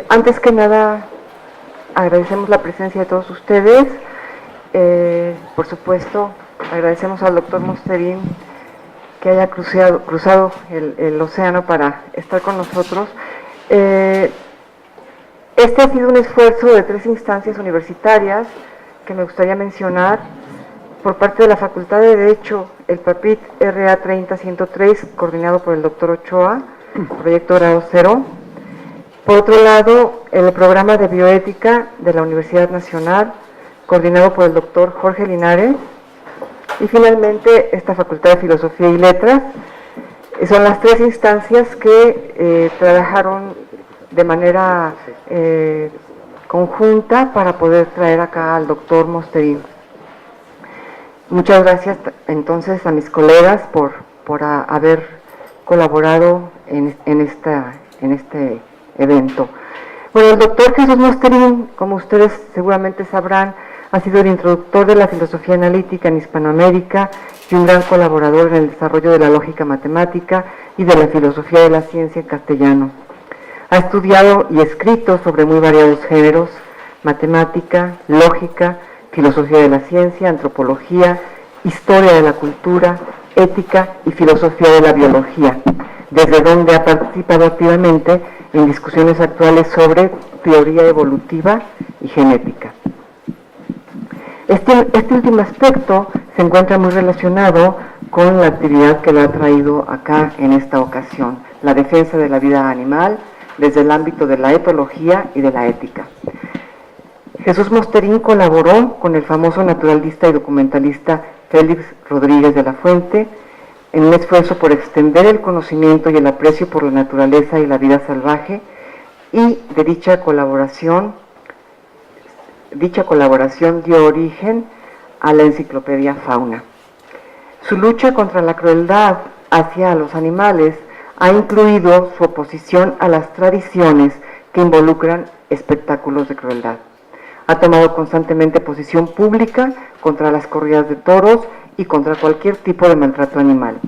Antes que nada, agradecemos la presencia de todos ustedes. Por supuesto, agradecemos al doctor Mosterín que haya cruzado el océano para estar con nosotros. Este ha sido un esfuerzo de 3 instancias universitarias que me gustaría mencionar. Por parte de la Facultad de Derecho, el PAPIT RA 30-103, coordinado por el doctor Ochoa, proyecto grado 0. Por otro lado, el programa de bioética de la Universidad Nacional, coordinado por el doctor Jorge Linares. Y finalmente, esta Facultad de Filosofía y Letras. Son las 3 instancias que trabajaron de manera conjunta para poder traer acá al doctor Mosterín. Muchas gracias entonces a mis colegas por haber colaborado en este evento. Bueno, el doctor Jesús Mosterín, como ustedes seguramente sabrán, ha sido el introductor de la filosofía analítica en Hispanoamérica y un gran colaborador en el desarrollo de la lógica matemática y de la filosofía de la ciencia en castellano. Ha estudiado y escrito sobre muy variados géneros: matemática, lógica, filosofía de la ciencia, antropología, historia de la cultura, ética y filosofía de la biología, desde donde ha participado activamente en discusiones actuales sobre teoría evolutiva y genética. Este último aspecto se encuentra muy relacionado con la actividad que lo ha traído acá en esta ocasión, la defensa de la vida animal desde el ámbito de la etología y de la ética. Jesús Mosterín colaboró con el famoso naturalista y documentalista Félix Rodríguez de la Fuente en un esfuerzo por extender el conocimiento y el aprecio por la naturaleza y la vida salvaje, y de dicha colaboración dio origen a la enciclopedia Fauna. Su lucha contra la crueldad hacia los animales ha incluido su oposición a las tradiciones que involucran espectáculos de crueldad. Ha tomado constantemente posición pública contra las corridas de toros y contra cualquier tipo de maltrato animal.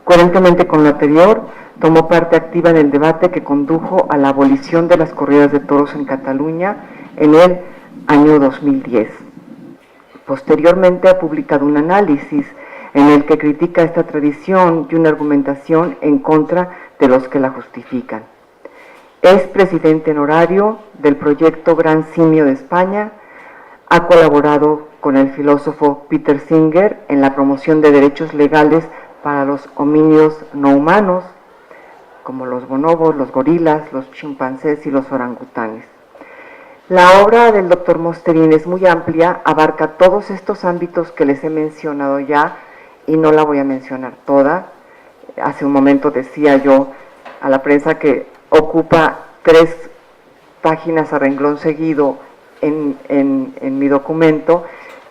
Coherentemente con lo anterior, tomó parte activa en el debate que condujo a la abolición de las corridas de toros en Cataluña en el año 2010. Posteriormente ha publicado un análisis en el que critica esta tradición y una argumentación en contra de los que la justifican. Es presidente honorario del proyecto Gran Simio de España. Ha colaborado con el filósofo Peter Singer en la promoción de derechos legales para los homínidos no humanos, como los bonobos, los gorilas, los chimpancés y los orangutanes. La obra del doctor Mosterín es muy amplia, abarca todos estos ámbitos que les he mencionado ya, y no la voy a mencionar toda. Hace un momento decía yo a la prensa que ocupa 3 páginas a renglón seguido en mi documento,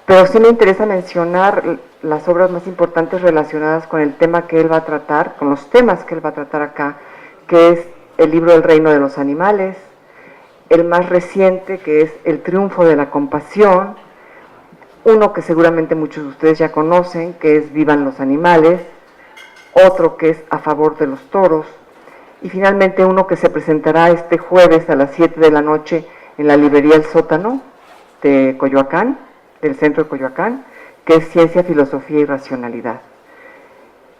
pero sí me interesa mencionar las obras más importantes relacionadas con el tema que él va a tratar, con los temas que él va a tratar acá, que es el libro El reino de los animales, el más reciente, que es El triunfo de la compasión, uno que seguramente muchos de ustedes ya conocen, que es Vivan los animales, otro que es A favor de los toros, y finalmente uno que se presentará este jueves a las 7 de la noche en la librería El Sótano de Coyoacán, del centro de Coyoacán, que es Ciencia, Filosofía y Racionalidad.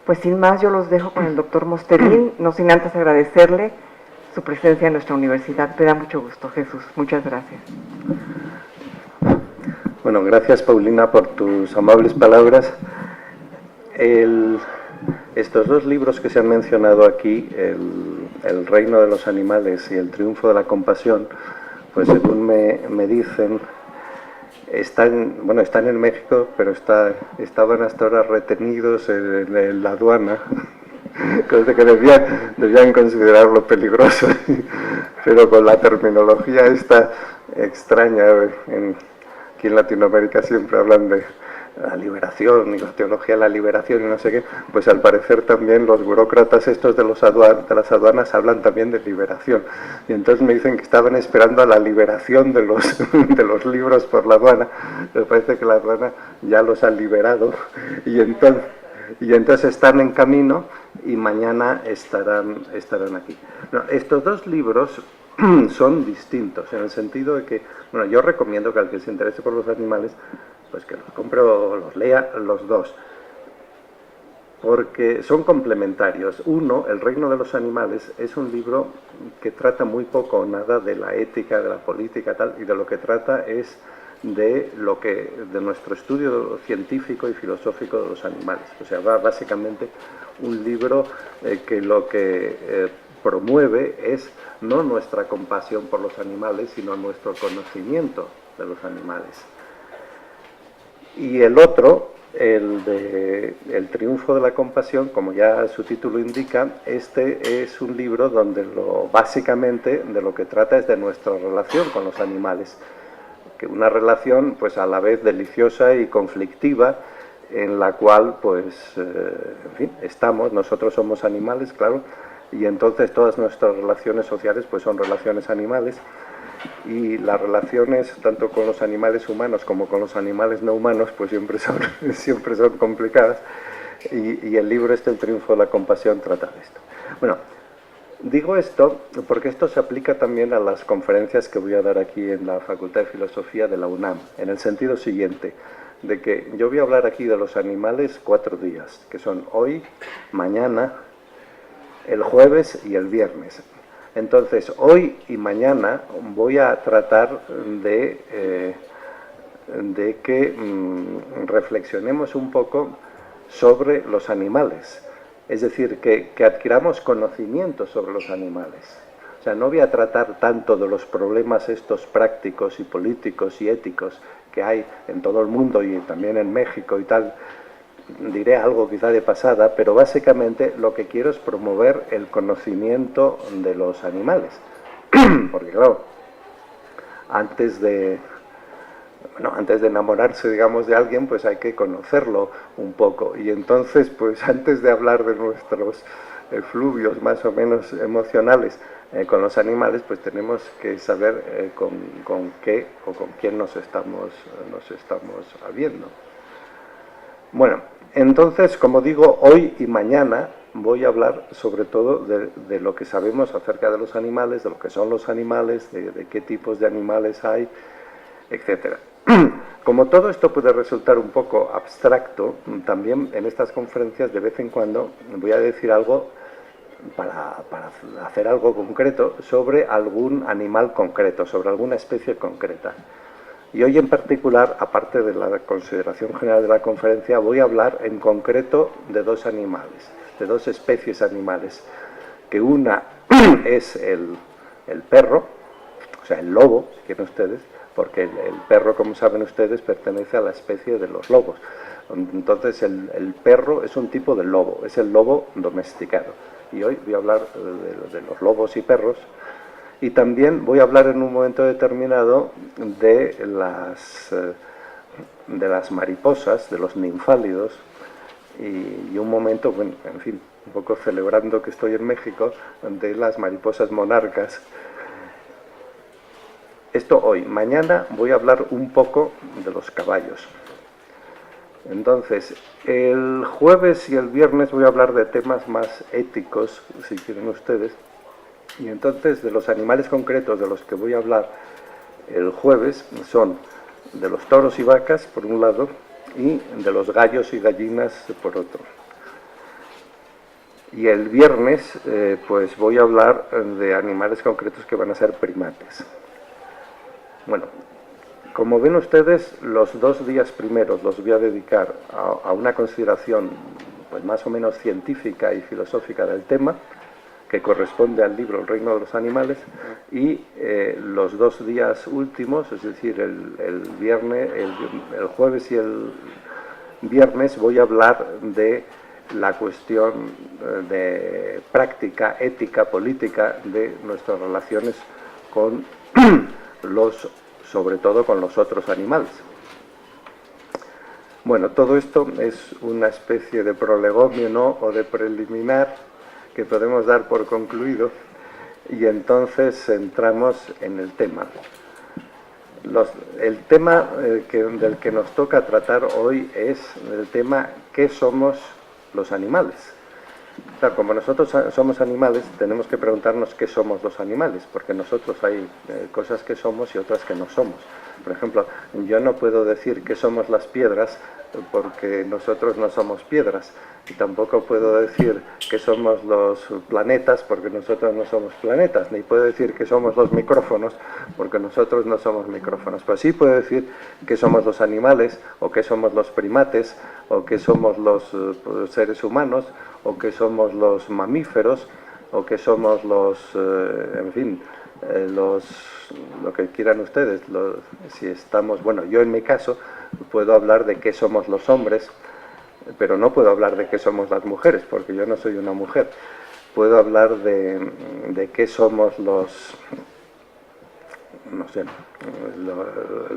Pues sin más, yo los dejo con el doctor Mosterín, no sin antes agradecerle su presencia en nuestra universidad. Me da mucho gusto, Jesús. Muchas gracias. Bueno, gracias, Paulina, por tus amables palabras. Estos 2 libros que se han mencionado aquí, el reino de los animales y El triunfo de la compasión, pues según me dicen, están en México, pero estaban hasta ahora retenidos en la aduana, cosa que debían considerarlo peligroso, pero con la terminología esta extraña, aquí en Latinoamérica siempre hablan de la liberación y la teología de la liberación y no sé qué, pues al parecer también los burócratas estos de las aduanas hablan también de liberación, y entonces me dicen que estaban esperando a la liberación de los libros por la aduana. Me parece que la aduana ya los ha liberado, y entonces están en camino y mañana estarán aquí. No, estos 2 libros son distintos, en el sentido de que, bueno, yo recomiendo que al que se interese por los animales, pues que los compre o los lea los dos, porque son complementarios. Uno, El reino de los animales, es un libro que trata muy poco o nada de la ética, de la política, tal, y de lo que trata es de nuestro estudio científico y filosófico de los animales. O sea, va básicamente un libro que lo que promueve es no nuestra compasión por los animales, sino nuestro conocimiento de los animales. Y el otro, el de El triunfo de la compasión, como ya su título indica, este es un libro donde básicamente de lo que trata es de nuestra relación con los animales, que una relación pues a la vez deliciosa y conflictiva, en la cual pues en fin, nosotros somos animales, claro, y entonces todas nuestras relaciones sociales pues son relaciones animales, y las relaciones tanto con los animales humanos como con los animales no humanos pues siempre son complicadas, y el libro El triunfo de la compasión trata de esto. Bueno, digo esto porque esto se aplica también a las conferencias que voy a dar aquí en la Facultad de Filosofía de la UNAM, en el sentido siguiente, de que yo voy a hablar aquí de los animales 4 días, que son hoy, mañana, el jueves y el viernes. Entonces, hoy y mañana voy a tratar de que reflexionemos un poco sobre los animales. Es decir, que adquiramos conocimiento sobre los animales. O sea, no voy a tratar tanto de los problemas estos prácticos y políticos y éticos que hay en todo el mundo y también en México y tal. Diré algo quizá de pasada, pero básicamente lo que quiero es promover el conocimiento de los animales. Porque claro, antes de enamorarse, digamos, de alguien, pues hay que conocerlo un poco. Y entonces, pues antes de hablar de nuestros efluvios más o menos emocionales con los animales, pues tenemos que saber con qué o con quién nos estamos habiendo. Bueno, entonces, como digo, hoy y mañana voy a hablar sobre todo de lo que sabemos acerca de los animales, de lo que son los animales, de qué tipos de animales hay, etcétera. Como todo esto puede resultar un poco abstracto, también en estas conferencias de vez en cuando voy a decir algo para hacer algo concreto sobre algún animal concreto, sobre alguna especie concreta. Y hoy en particular, aparte de la consideración general de la conferencia, voy a hablar en concreto de 2 animales, de 2 especies animales, que una es el perro, o sea, el lobo, si quieren ustedes, porque el perro, como saben ustedes, pertenece a la especie de los lobos. Entonces, el perro es un tipo de lobo, es el lobo domesticado. Y hoy voy a hablar de los lobos y perros. Y también voy a hablar en un momento determinado de las mariposas, de los ninfálidos, y un momento, bueno, en fin, un poco celebrando que estoy en México, de las mariposas monarcas. Esto hoy. Mañana voy a hablar un poco de los caballos. Entonces, el jueves y el viernes voy a hablar de temas más éticos, si quieren ustedes. Y entonces, de los animales concretos de los que voy a hablar el jueves son de los toros y vacas, por un lado, y de los gallos y gallinas, por otro. Y el viernes, pues voy a hablar de animales concretos que van a ser primates. Bueno, como ven ustedes, los 2 días primeros los voy a dedicar a una consideración pues más o menos científica y filosófica del tema, que corresponde al libro El reino de los animales, y los 2 días últimos, es decir, el jueves y el viernes, voy a hablar de la cuestión de práctica, ética, política de nuestras relaciones con sobre todo con los otros animales. Bueno, todo esto es una especie de prolegomio, ¿no?, o de preliminar que podemos dar por concluido, y entonces entramos en el tema. El tema del que nos toca tratar hoy es el tema ¿qué somos los animales? Claro, como nosotros somos animales, tenemos que preguntarnos qué somos los animales, porque nosotros hay cosas que somos y otras que no somos. Por ejemplo, yo no puedo decir que somos las piedras porque nosotros no somos piedras, y tampoco puedo decir que somos los planetas porque nosotros no somos planetas, ni puedo decir que somos los micrófonos porque nosotros no somos micrófonos. Pero sí puedo decir que somos los animales, o que somos los primates, o que somos los seres humanos, o que somos los mamíferos, o que somos los, en fin, lo que quieran ustedes. Si estamos, bueno, yo en mi caso puedo hablar de qué somos los hombres, pero no puedo hablar de qué somos las mujeres, porque yo no soy una mujer. Puedo hablar de qué somos los, no sé,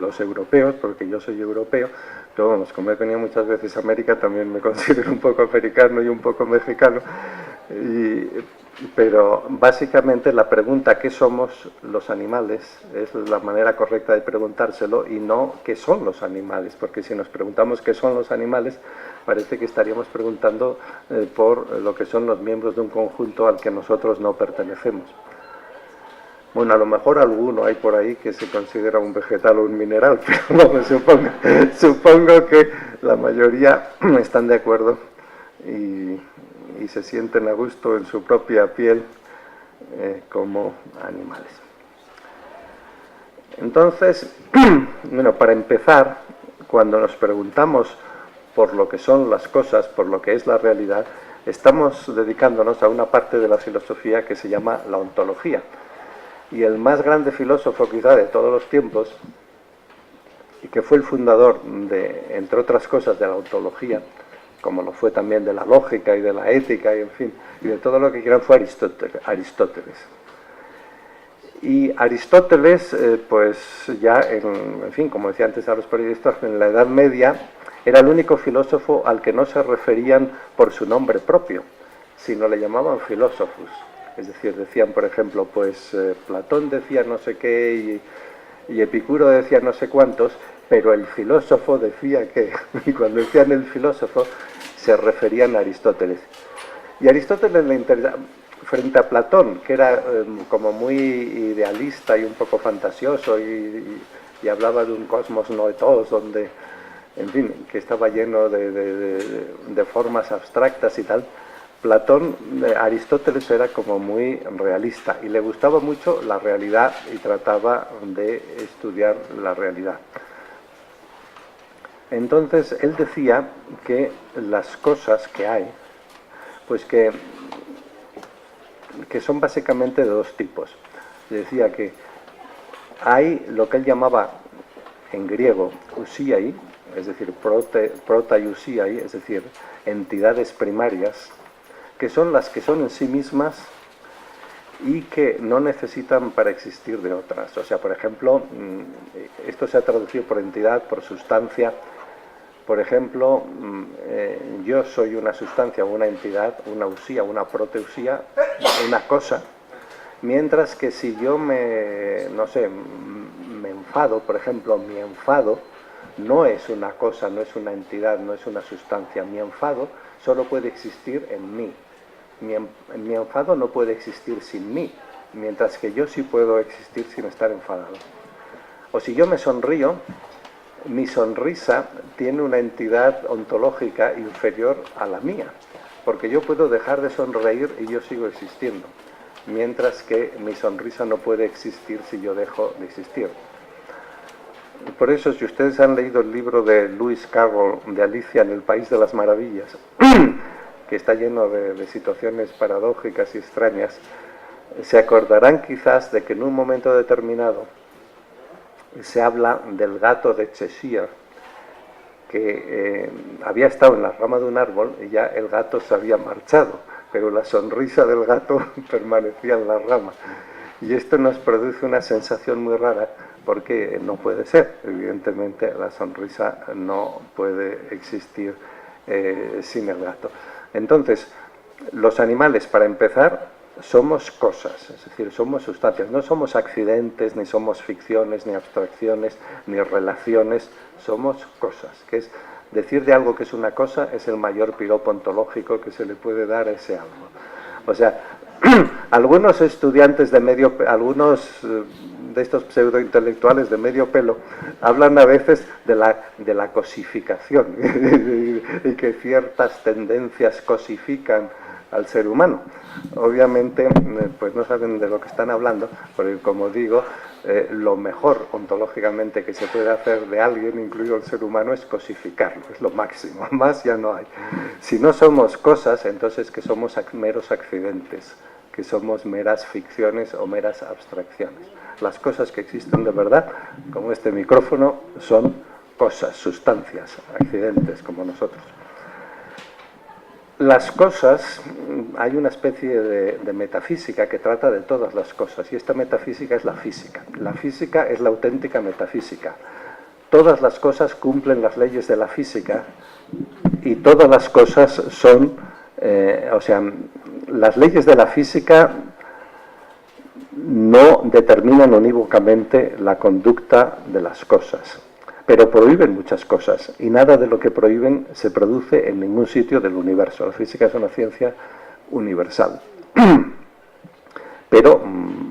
los europeos, porque yo soy europeo, pero vamos, como he venido muchas veces a América, también me considero un poco americano y un poco mexicano, pero básicamente la pregunta ¿qué somos los animales? Es la manera correcta de preguntárselo, y no ¿qué son los animales? Porque si nos preguntamos ¿qué son los animales?, parece que estaríamos preguntando por lo que son los miembros de un conjunto al que nosotros no pertenecemos. Bueno, a lo mejor alguno hay por ahí que se considera un vegetal o un mineral, pero no, supongo que la mayoría están de acuerdo y se sienten a gusto en su propia piel como animales. Entonces, bueno, para empezar, cuando nos preguntamos por lo que son las cosas, por lo que es la realidad, estamos dedicándonos a una parte de la filosofía que se llama la ontología. Y el más grande filósofo quizá de todos los tiempos, y que fue el fundador de, entre otras cosas, de la ontología, como lo fue también de la lógica y de la ética, y en fin, y de todo lo que quieran, fue Aristóteles. Y Aristóteles, pues ya, en fin, como decía antes a los periodistas, en la Edad Media era el único filósofo al que no se referían por su nombre propio, sino le llamaban filósofos. Es decir, decían, por ejemplo, pues Platón decía no sé qué y Epicuro decía no sé cuántos, pero el filósofo decía que, y cuando decían el filósofo, se referían a Aristóteles. Y a Aristóteles le interesaba, frente a Platón, que era como muy idealista y un poco fantasioso y hablaba de un cosmos noetos donde, en fin, que estaba lleno de formas abstractas y tal. Platón, Aristóteles era como muy realista y le gustaba mucho la realidad y trataba de estudiar la realidad. Entonces él decía que las cosas que hay, pues que son básicamente de dos tipos. Decía que hay lo que él llamaba en griego usiai, es decir, protaiusiai, es decir, entidades primarias, que son las que son en sí mismas y que no necesitan para existir de otras. O sea, por ejemplo, esto se ha traducido por entidad, por sustancia. Por ejemplo, yo soy una sustancia, una entidad, una usía, una proteusía, una cosa, mientras que si yo me enfado, por ejemplo, mi enfado no es una cosa, no es una entidad, no es una sustancia. Mi enfado solo puede existir en mí. Mi enfado no puede existir sin mí, mientras que yo sí puedo existir sin estar enfadado. O si yo me sonrío, mi sonrisa tiene una entidad ontológica inferior a la mía, porque yo puedo dejar de sonreír y yo sigo existiendo, mientras que mi sonrisa no puede existir si yo dejo de existir. Por eso, si ustedes han leído el libro de Lewis Carroll, de Alicia en el País de las Maravillas, que está lleno de situaciones paradójicas y extrañas, se acordarán quizás de que en un momento determinado se habla del gato de Cheshire, que había estado en la rama de un árbol y ya el gato se había marchado, pero la sonrisa del gato permanecía en la rama. Y esto nos produce una sensación muy rara, porque no puede ser. Evidentemente la sonrisa no puede existir sin el gato. Entonces, los animales, para empezar, somos cosas, es decir, somos sustancias. No somos accidentes, ni somos ficciones, ni abstracciones, ni relaciones. Somos cosas, que es decir de algo que es una cosa es el mayor piropo ontológico que se le puede dar a ese algo. O sea, algunos estudiantes algunos de estos pseudointelectuales de medio pelo hablan a veces de la cosificación y que ciertas tendencias cosifican al ser humano. Obviamente, pues no saben de lo que están hablando, porque como digo, lo mejor ontológicamente que se puede hacer de alguien, incluido el ser humano, es cosificarlo, es lo máximo, más ya no hay. Si no somos cosas, entonces que somos meros accidentes, que somos meras ficciones o meras abstracciones. Las cosas que existen de verdad, como este micrófono, son cosas, sustancias, accidentes, como nosotros. Las cosas, hay una especie de metafísica que trata de todas las cosas, y esta metafísica es la física. La física es la auténtica metafísica. Todas las cosas cumplen las leyes de la física y todas las cosas son, las leyes de la física no determinan unívocamente la conducta de las cosas, pero prohíben muchas cosas, y nada de lo que prohíben se produce en ningún sitio del universo. La física es una ciencia universal. Pero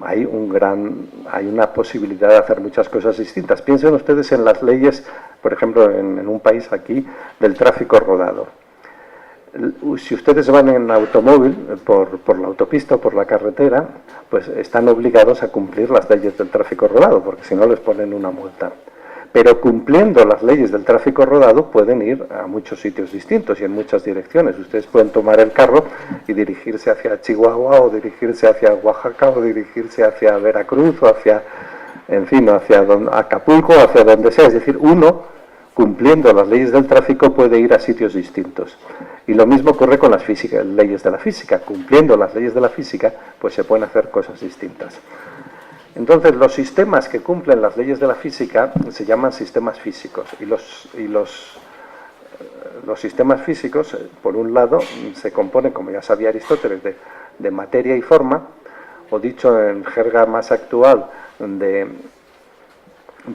hay una posibilidad de hacer muchas cosas distintas. Piensen ustedes en las leyes, por ejemplo, en un país aquí, del tráfico rodado. Si ustedes van en automóvil por la autopista o por la carretera, pues están obligados a cumplir las leyes del tráfico rodado, porque si no les ponen una multa. Pero cumpliendo las leyes del tráfico rodado pueden ir a muchos sitios distintos y en muchas direcciones. Ustedes pueden tomar el carro y dirigirse hacia Chihuahua, o dirigirse hacia Oaxaca, o dirigirse hacia Veracruz, o hacia Acapulco, hacia donde sea. Es decir, uno, cumpliendo las leyes del tráfico, puede ir a sitios distintos. Y lo mismo ocurre con las leyes de la física. Cumpliendo las leyes de la física, pues se pueden hacer cosas distintas. Entonces, los sistemas que cumplen las leyes de la física se llaman sistemas físicos. Y los sistemas físicos, por un lado, se componen, como ya sabía Aristóteles, de materia y forma, o dicho en jerga más actual, de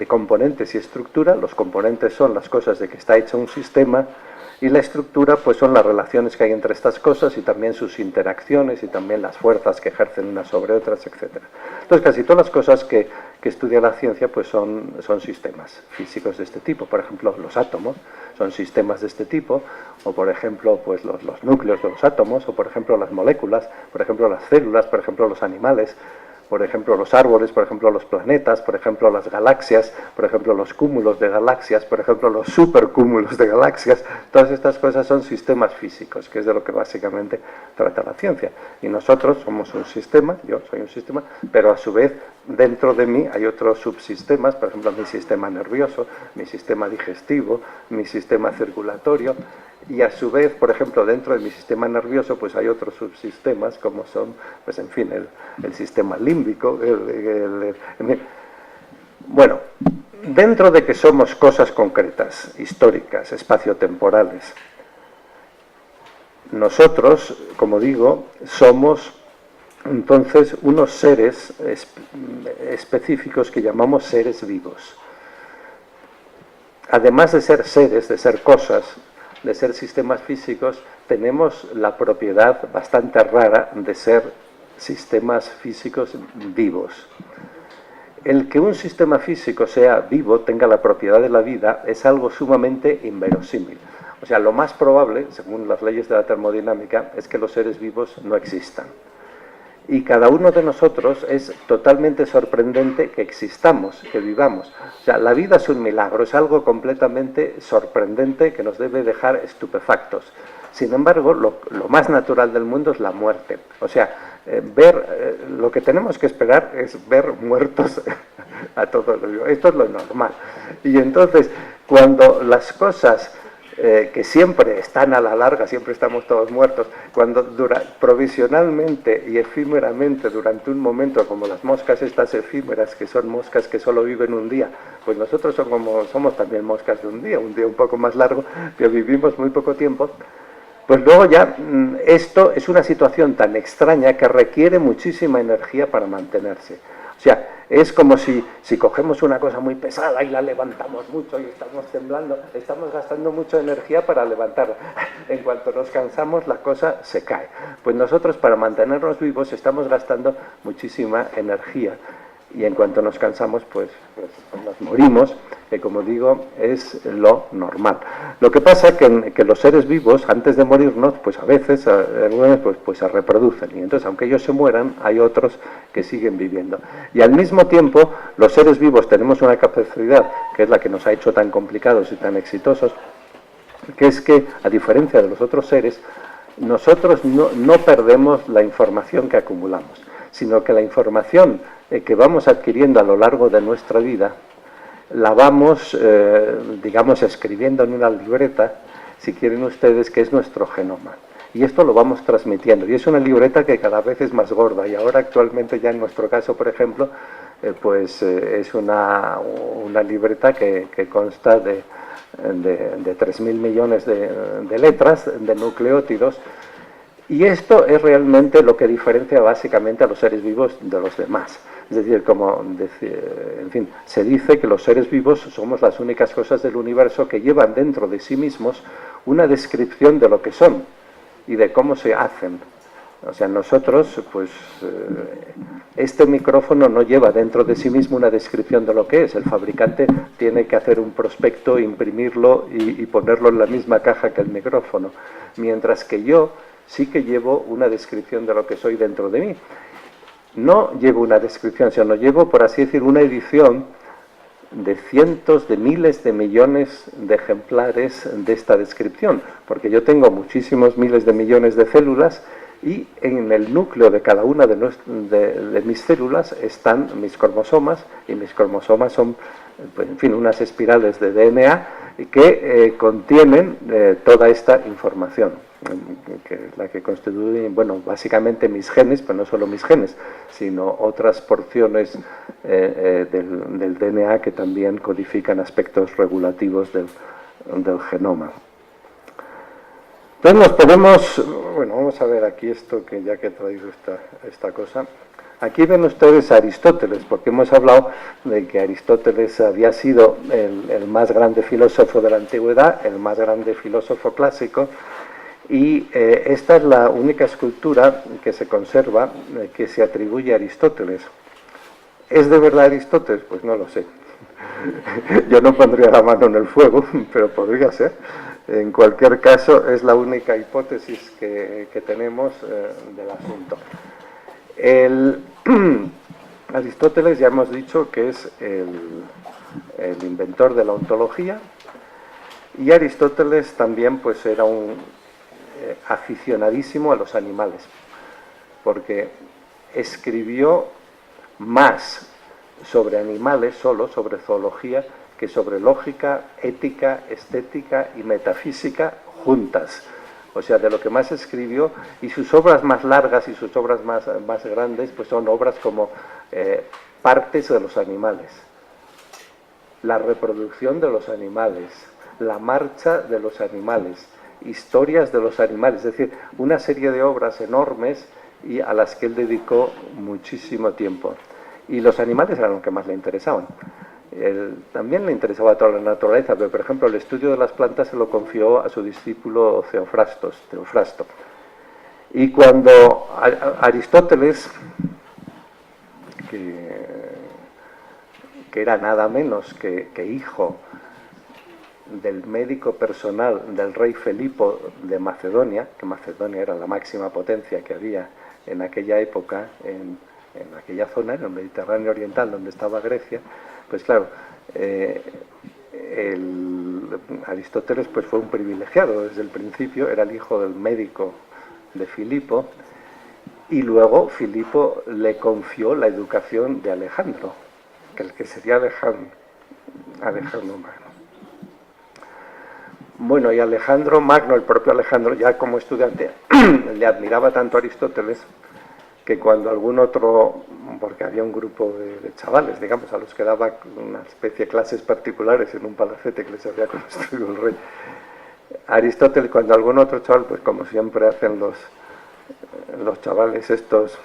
componentes y estructura. Los componentes son las cosas de que está hecho un sistema, y la estructura pues son las relaciones que hay entre estas cosas y también sus interacciones y también las fuerzas que ejercen unas sobre otras, etc. Entonces casi todas las cosas que estudia la ciencia pues son sistemas físicos de este tipo. Por ejemplo, los átomos son sistemas de este tipo, o por ejemplo pues los núcleos de los átomos, o por ejemplo las moléculas, por ejemplo las células, por ejemplo los animales, por ejemplo los árboles, por ejemplo los planetas, por ejemplo las galaxias, por ejemplo los cúmulos de galaxias, por ejemplo los supercúmulos de galaxias. Todas estas cosas son sistemas físicos, que es de lo que básicamente trata la ciencia. Y nosotros somos un sistema, yo soy un sistema, pero a su vez dentro de mí hay otros subsistemas, por ejemplo mi sistema nervioso, mi sistema digestivo, mi sistema circulatorio. Y a su vez, por ejemplo, dentro de mi sistema nervioso, pues hay otros subsistemas, como son, pues en fin, el sistema límbico. Bueno, dentro de que somos cosas concretas, históricas, espaciotemporales, nosotros, como digo, somos entonces unos seres específicos que llamamos seres vivos. Además de ser seres, de ser cosas, de ser sistemas físicos, tenemos la propiedad bastante rara de ser sistemas físicos vivos. El que un sistema físico sea vivo, tenga la propiedad de la vida, es algo sumamente inverosímil. O sea, lo más probable, según las leyes de la termodinámica, es que los seres vivos no existan. Y cada uno de nosotros es totalmente sorprendente que existamos, que vivamos. O sea, la vida es un milagro, es algo completamente sorprendente que nos debe dejar estupefactos. Sin embargo, lo más natural del mundo es la muerte. O sea, lo que tenemos que esperar es ver muertos a todos los vivos. Esto es lo normal. Y entonces, cuando las cosas que siempre están a la larga, siempre estamos todos muertos, cuando provisionalmente y efímeramente durante un momento, como las moscas estas efímeras, que son moscas que solo viven un día, pues nosotros somos también moscas de un día un poco más largo, que vivimos muy poco tiempo, pues luego ya esto es una situación tan extraña que requiere muchísima energía para mantenerse. O sea, es como si cogemos una cosa muy pesada y la levantamos mucho y estamos temblando, estamos gastando mucha energía para levantarla. En cuanto nos cansamos, la cosa se cae. Pues nosotros, para mantenernos vivos, estamos gastando muchísima energía. Y en cuanto nos cansamos, pues nos morimos, que como digo, es lo normal. Lo que pasa es que los seres vivos, antes de morirnos, pues a veces, algunos, pues se reproducen. Y entonces, aunque ellos se mueran, hay otros que siguen viviendo. Y al mismo tiempo, los seres vivos tenemos una capacidad, que es la que nos ha hecho tan complicados y tan exitosos, que es que, a diferencia de los otros seres, nosotros no perdemos la información que acumulamos, sino que la información que vamos adquiriendo a lo largo de nuestra vida la vamos, digamos, escribiendo en una libreta, si quieren ustedes, que es nuestro genoma. Y esto lo vamos transmitiendo. Y es una libreta que cada vez es más gorda. Y ahora actualmente ya en nuestro caso, por ejemplo, es una libreta que consta de 3.000 millones de letras, de nucleótidos. Y esto es realmente lo que diferencia básicamente a los seres vivos de los demás. Es decir, en fin, se dice que los seres vivos somos las únicas cosas del universo que llevan dentro de sí mismos una descripción de lo que son y de cómo se hacen. O sea, nosotros, pues, este micrófono no lleva dentro de sí mismo una descripción de lo que es. El fabricante tiene que hacer un prospecto, imprimirlo y ponerlo en la misma caja que el micrófono. Mientras que yo sí que llevo una descripción de lo que soy dentro de mí. No llevo una descripción, sino llevo, por así decir, una edición de cientos de miles de millones de ejemplares de esta descripción, porque yo tengo muchísimos miles de millones de células y en el núcleo de cada una de mis células están mis cromosomas, y mis cromosomas son, pues, en fin, unas espirales de DNA que contienen toda esta información, que la que constituye, bueno, básicamente mis genes, pero no solo mis genes, sino otras porciones del DNA que también codifican aspectos regulativos del genoma. Entonces nos podemos, bueno, vamos a ver aquí esto, que ya que he traído esta cosa. Aquí ven ustedes a Aristóteles, porque hemos hablado de que Aristóteles había sido el más grande filósofo de la antigüedad, el más grande filósofo clásico, y esta es la única escultura que se conserva que se atribuye a Aristóteles. ¿Es de verdad Aristóteles? Pues no lo sé. Yo no pondría la mano en el fuego, pero podría ser. En cualquier caso, es la única hipótesis que tenemos del asunto. Aristóteles, ya hemos dicho que es el inventor de la ontología, y Aristóteles también, pues, era un aficionadísimo a los animales, porque escribió más sobre animales, solo sobre zoología, que sobre lógica, ética, estética y metafísica juntas. O sea, de lo que más escribió, y sus obras más largas y sus obras más grandes, pues son obras como Partes de los animales, La reproducción de los animales, La marcha de los animales, Historias de los animales, es decir, una serie de obras enormes y a las que él dedicó muchísimo tiempo. Y los animales eran lo que más le interesaban. También le interesaba toda la naturaleza, pero por ejemplo el estudio de las plantas se lo confió a su discípulo Teofrasto. Y cuando Aristóteles, que era nada menos que hijo del médico personal del rey Filipo de Macedonia, que Macedonia era la máxima potencia que había en aquella época, en aquella zona, en el Mediterráneo oriental, donde estaba Grecia, pues claro, Aristóteles, pues, fue un privilegiado desde el principio, era el hijo del médico de Filipo, y luego Filipo le confió la educación de Alejandro, que sería Alejandro Magno. Bueno, y Alejandro Magno, el propio Alejandro, ya como estudiante, le admiraba tanto a Aristóteles, que cuando algún otro, porque había un grupo de chavales, digamos, a los que daba una especie de clases particulares en un palacete que les había construido el rey, Aristóteles, cuando algún otro chaval, pues como siempre hacen los chavales estos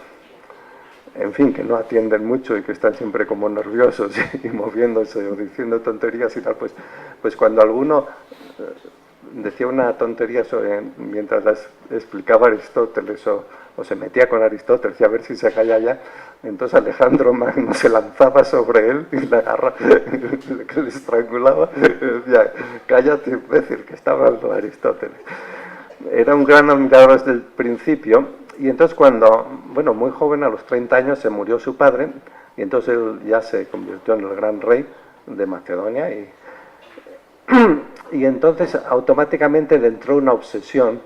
en fin, que no atienden mucho y que están siempre como nerviosos y moviéndose o diciendo tonterías y tal, pues cuando alguno decía una tontería mientras las explicaba Aristóteles o se metía con Aristóteles y a ver si se calla ya, entonces Alejandro Magno se lanzaba sobre él y le agarraba, que le estrangulaba y decía, cállate, imbécil, que está hablando Aristóteles. Era un gran admirador desde el principio, y entonces cuando, bueno, muy joven, a los 30 años, se murió su padre, y entonces él ya se convirtió en el gran rey de Macedonia, y entonces automáticamente le entró una obsesión,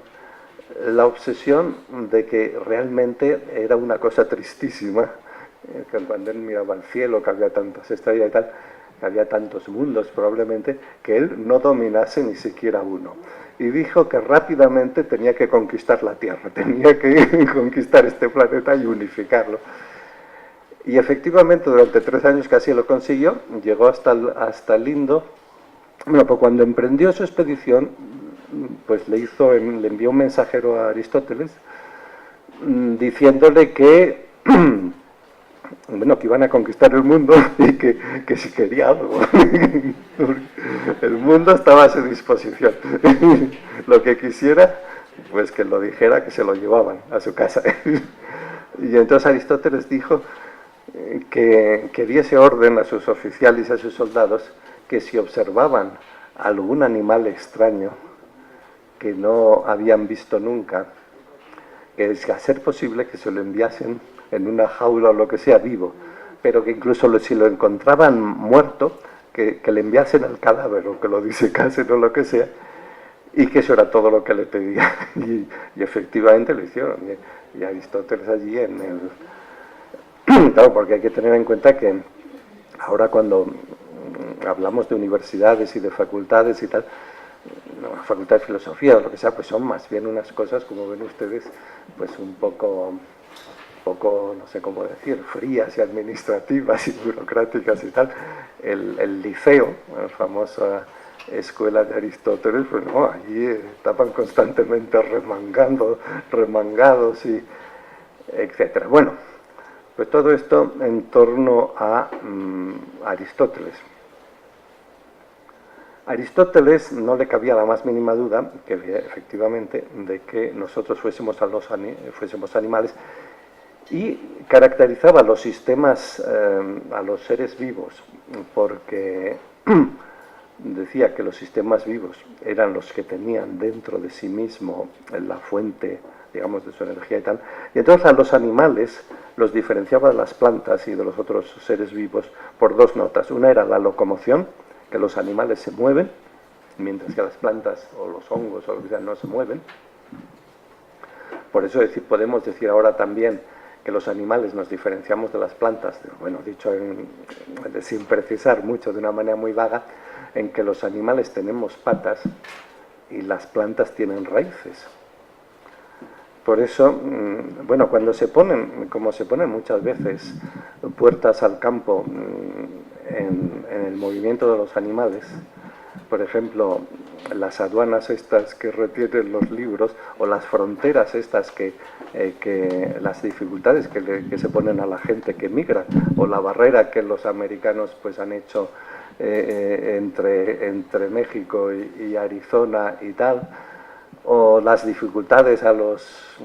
la obsesión de que realmente era una cosa tristísima, que cuando él miraba al cielo, que había tantas estrellas y tal, que había tantos mundos probablemente, que él no dominase ni siquiera uno. Y dijo que rápidamente tenía que conquistar la Tierra, tenía que conquistar este planeta y unificarlo. Y efectivamente durante 3 años casi lo consiguió, llegó hasta el Indo. Bueno, pues cuando emprendió su expedición, pues le envió un mensajero a Aristóteles diciéndole que bueno, que iban a conquistar el mundo y que si quería algo. El mundo estaba a su disposición. Lo que quisiera, pues que lo dijera, que se lo llevaban a su casa. Y entonces Aristóteles dijo que diese orden a sus oficiales y a sus soldados que si observaban algún animal extraño que no habían visto nunca, que es a ser posible que se lo enviasen en una jaula o lo que sea vivo, pero que incluso si lo encontraban muerto, que le enviasen el cadáver o que lo disecasen o lo que sea, y que eso era todo lo que le pedía. Y efectivamente lo hicieron. Y Aristóteles allí en el... Claro, porque hay que tener en cuenta que ahora cuando hablamos de universidades y de facultades y tal, la facultad de filosofía o lo que sea, pues son más bien unas cosas, como ven ustedes, pues un poco, no sé cómo decir, frías y administrativas y burocráticas y tal. El liceo, la famosa escuela de Aristóteles, pues no, allí estaban constantemente remangados y etcétera. Bueno, pues todo esto en torno a Aristóteles. Aristóteles no le cabía la más mínima duda, que efectivamente, de que nosotros fuésemos animales, y caracterizaba los sistemas, a los seres vivos, porque decía que los sistemas vivos eran los que tenían dentro de sí mismo la fuente, digamos, de su energía y tal, y entonces a los animales los diferenciaba de las plantas y de los otros seres vivos por 2 notas. Una era la locomoción, que los animales se mueven, mientras que las plantas o los hongos o lo que sea no se mueven. Por eso podemos decir ahora también que los animales nos diferenciamos de las plantas, bueno, dicho sin precisar mucho, de una manera muy vaga, en que los animales tenemos patas y las plantas tienen raíces. Por eso, bueno, cuando se ponen, como se ponen muchas veces, puertas al campo en el movimiento de los animales, por ejemplo, las aduanas estas que retienen los libros, o las fronteras estas las dificultades que se ponen a la gente que migra, o la barrera que los americanos pues han hecho entre México y Arizona y tal, o las dificultades a los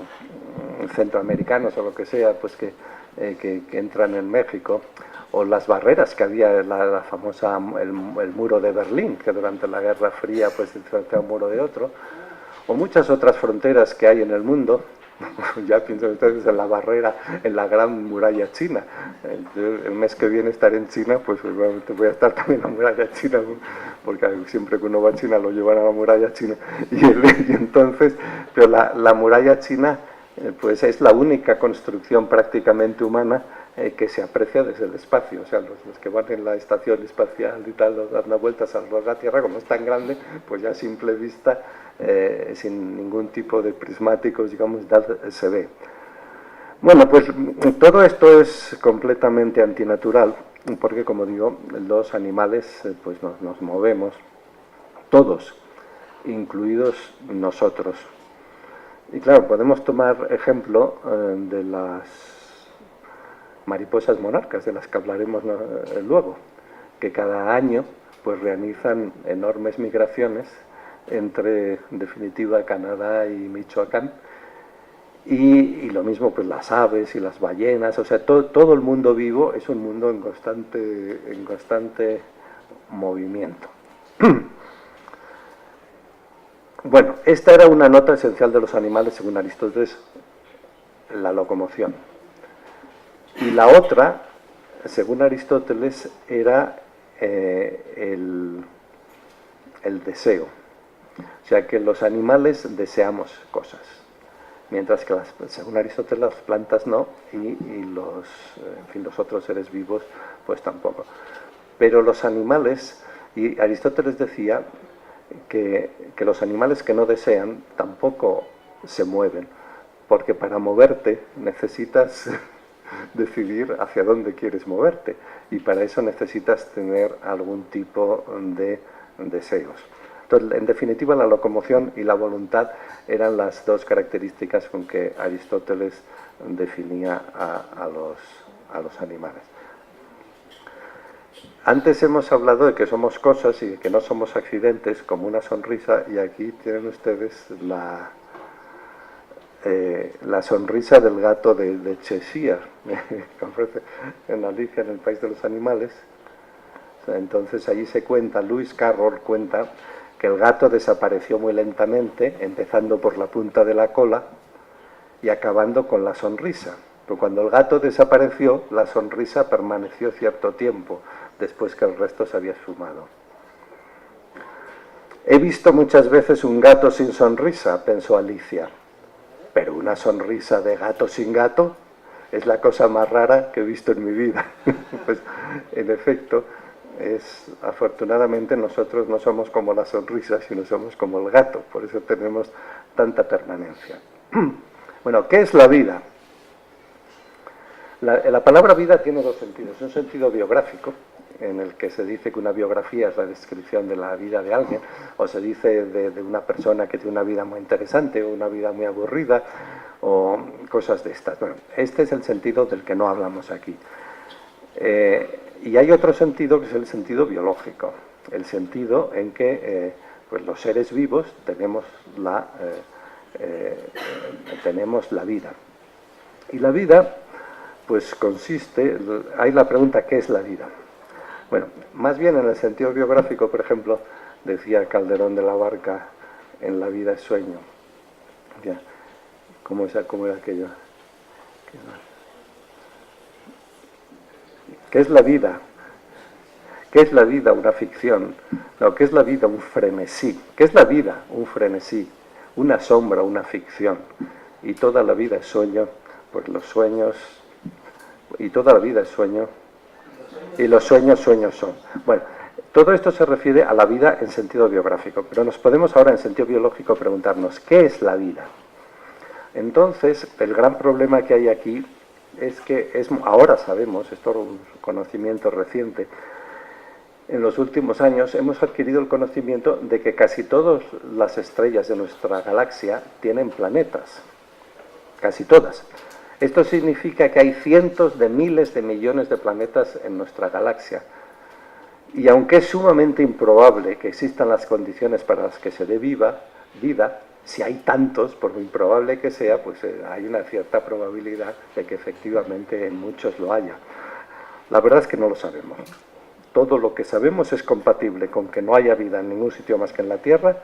centroamericanos o lo que sea, pues que entran en México, o las barreras que había, la famosa, el muro de Berlín, que durante la Guerra Fría pues enfrentó a un muro de otro, o muchas otras fronteras que hay en el mundo. Ya pienso ustedes en la barrera, en la gran muralla china. El mes que viene estaré en China, pues seguramente voy a estar también en la muralla china, porque siempre que uno va a China lo llevan a la muralla china. Y entonces, pero la muralla china pues es la única construcción prácticamente humana que se aprecia desde el espacio. O sea, los que van en la estación espacial y tal, dando vueltas alrededor de la Tierra, como es tan grande, pues ya a simple vista, sin ningún tipo de prismáticos, digamos, se ve. Bueno, pues todo esto es completamente antinatural, porque, como digo, los animales pues nos movemos, todos, incluidos nosotros. Y claro, podemos tomar ejemplo de mariposas monarcas, de las que hablaremos luego, que cada año pues realizan enormes migraciones entre, en definitiva, Canadá y Michoacán, y lo mismo pues las aves y las ballenas, o sea, todo el mundo vivo es un mundo en constante movimiento. Bueno, esta era una nota esencial de los animales según Aristóteles, la locomoción. Y la otra, según Aristóteles, era el deseo. O sea, que los animales deseamos cosas, mientras que según Aristóteles las plantas no, y los otros seres vivos pues tampoco. Pero los animales, y Aristóteles decía que los animales que no desean tampoco se mueven, porque para moverte necesitas decidir hacia dónde quieres moverte, y para eso necesitas tener algún tipo de deseos. Entonces, en definitiva, la locomoción y la voluntad eran las dos características con que Aristóteles definía a los animales. Antes hemos hablado de que somos cosas y de que no somos accidentes, como una sonrisa, y aquí tienen ustedes la sonrisa del gato de Cheshire, que ofrece en Alicia en el País de los Animales. Entonces allí se cuenta, Lewis Carroll cuenta, que el gato desapareció muy lentamente, empezando por la punta de la cola y acabando con la sonrisa. Pero cuando el gato desapareció, la sonrisa permaneció cierto tiempo, después que el resto se había esfumado. He visto muchas veces un gato sin sonrisa, pensó Alicia, pero una sonrisa de gato sin gato es la cosa más rara que he visto en mi vida. Pues, en efecto, afortunadamente nosotros no somos como la sonrisa, sino somos como el gato, por eso tenemos tanta permanencia. Bueno, ¿qué es la vida? La palabra vida tiene dos sentidos, un sentido biográfico, en el que se dice que una biografía es la descripción de la vida de alguien, o se dice de una persona que tiene una vida muy interesante o una vida muy aburrida, o cosas de estas. Bueno, este es el sentido del que no hablamos aquí. Y hay otro sentido que es el sentido biológico, el sentido en que pues los seres vivos tenemos la vida. Y la vida pues consiste, hay la pregunta, ¿qué es la vida? Bueno, más bien en el sentido biográfico, por ejemplo, decía Calderón de la Barca, en La vida es sueño. Ya, ¿cómo era aquello? ¿Qué es la vida? ¿Qué es la vida? Una ficción. No, ¿qué es la vida? Un frenesí. ¿Qué es la vida? Un frenesí. Una sombra, una ficción. Y toda la vida es sueño, pues los sueños... Y toda la vida es sueño, y los sueños son. Bueno, todo esto se refiere a la vida en sentido biográfico, pero nos podemos ahora en sentido biológico preguntarnos, ¿qué es la vida? Entonces, el gran problema que hay aquí es que ahora sabemos, esto es un conocimiento reciente, en los últimos años hemos adquirido el conocimiento de que casi todas las estrellas de nuestra galaxia tienen planetas, casi todas. Esto significa que hay cientos de miles de millones de planetas en nuestra galaxia. Y aunque es sumamente improbable que existan las condiciones para las que se dé vida, si hay tantos, por muy improbable que sea, pues hay una cierta probabilidad de que efectivamente en muchos lo haya. La verdad es que no lo sabemos. Todo lo que sabemos es compatible con que no haya vida en ningún sitio más que en la Tierra,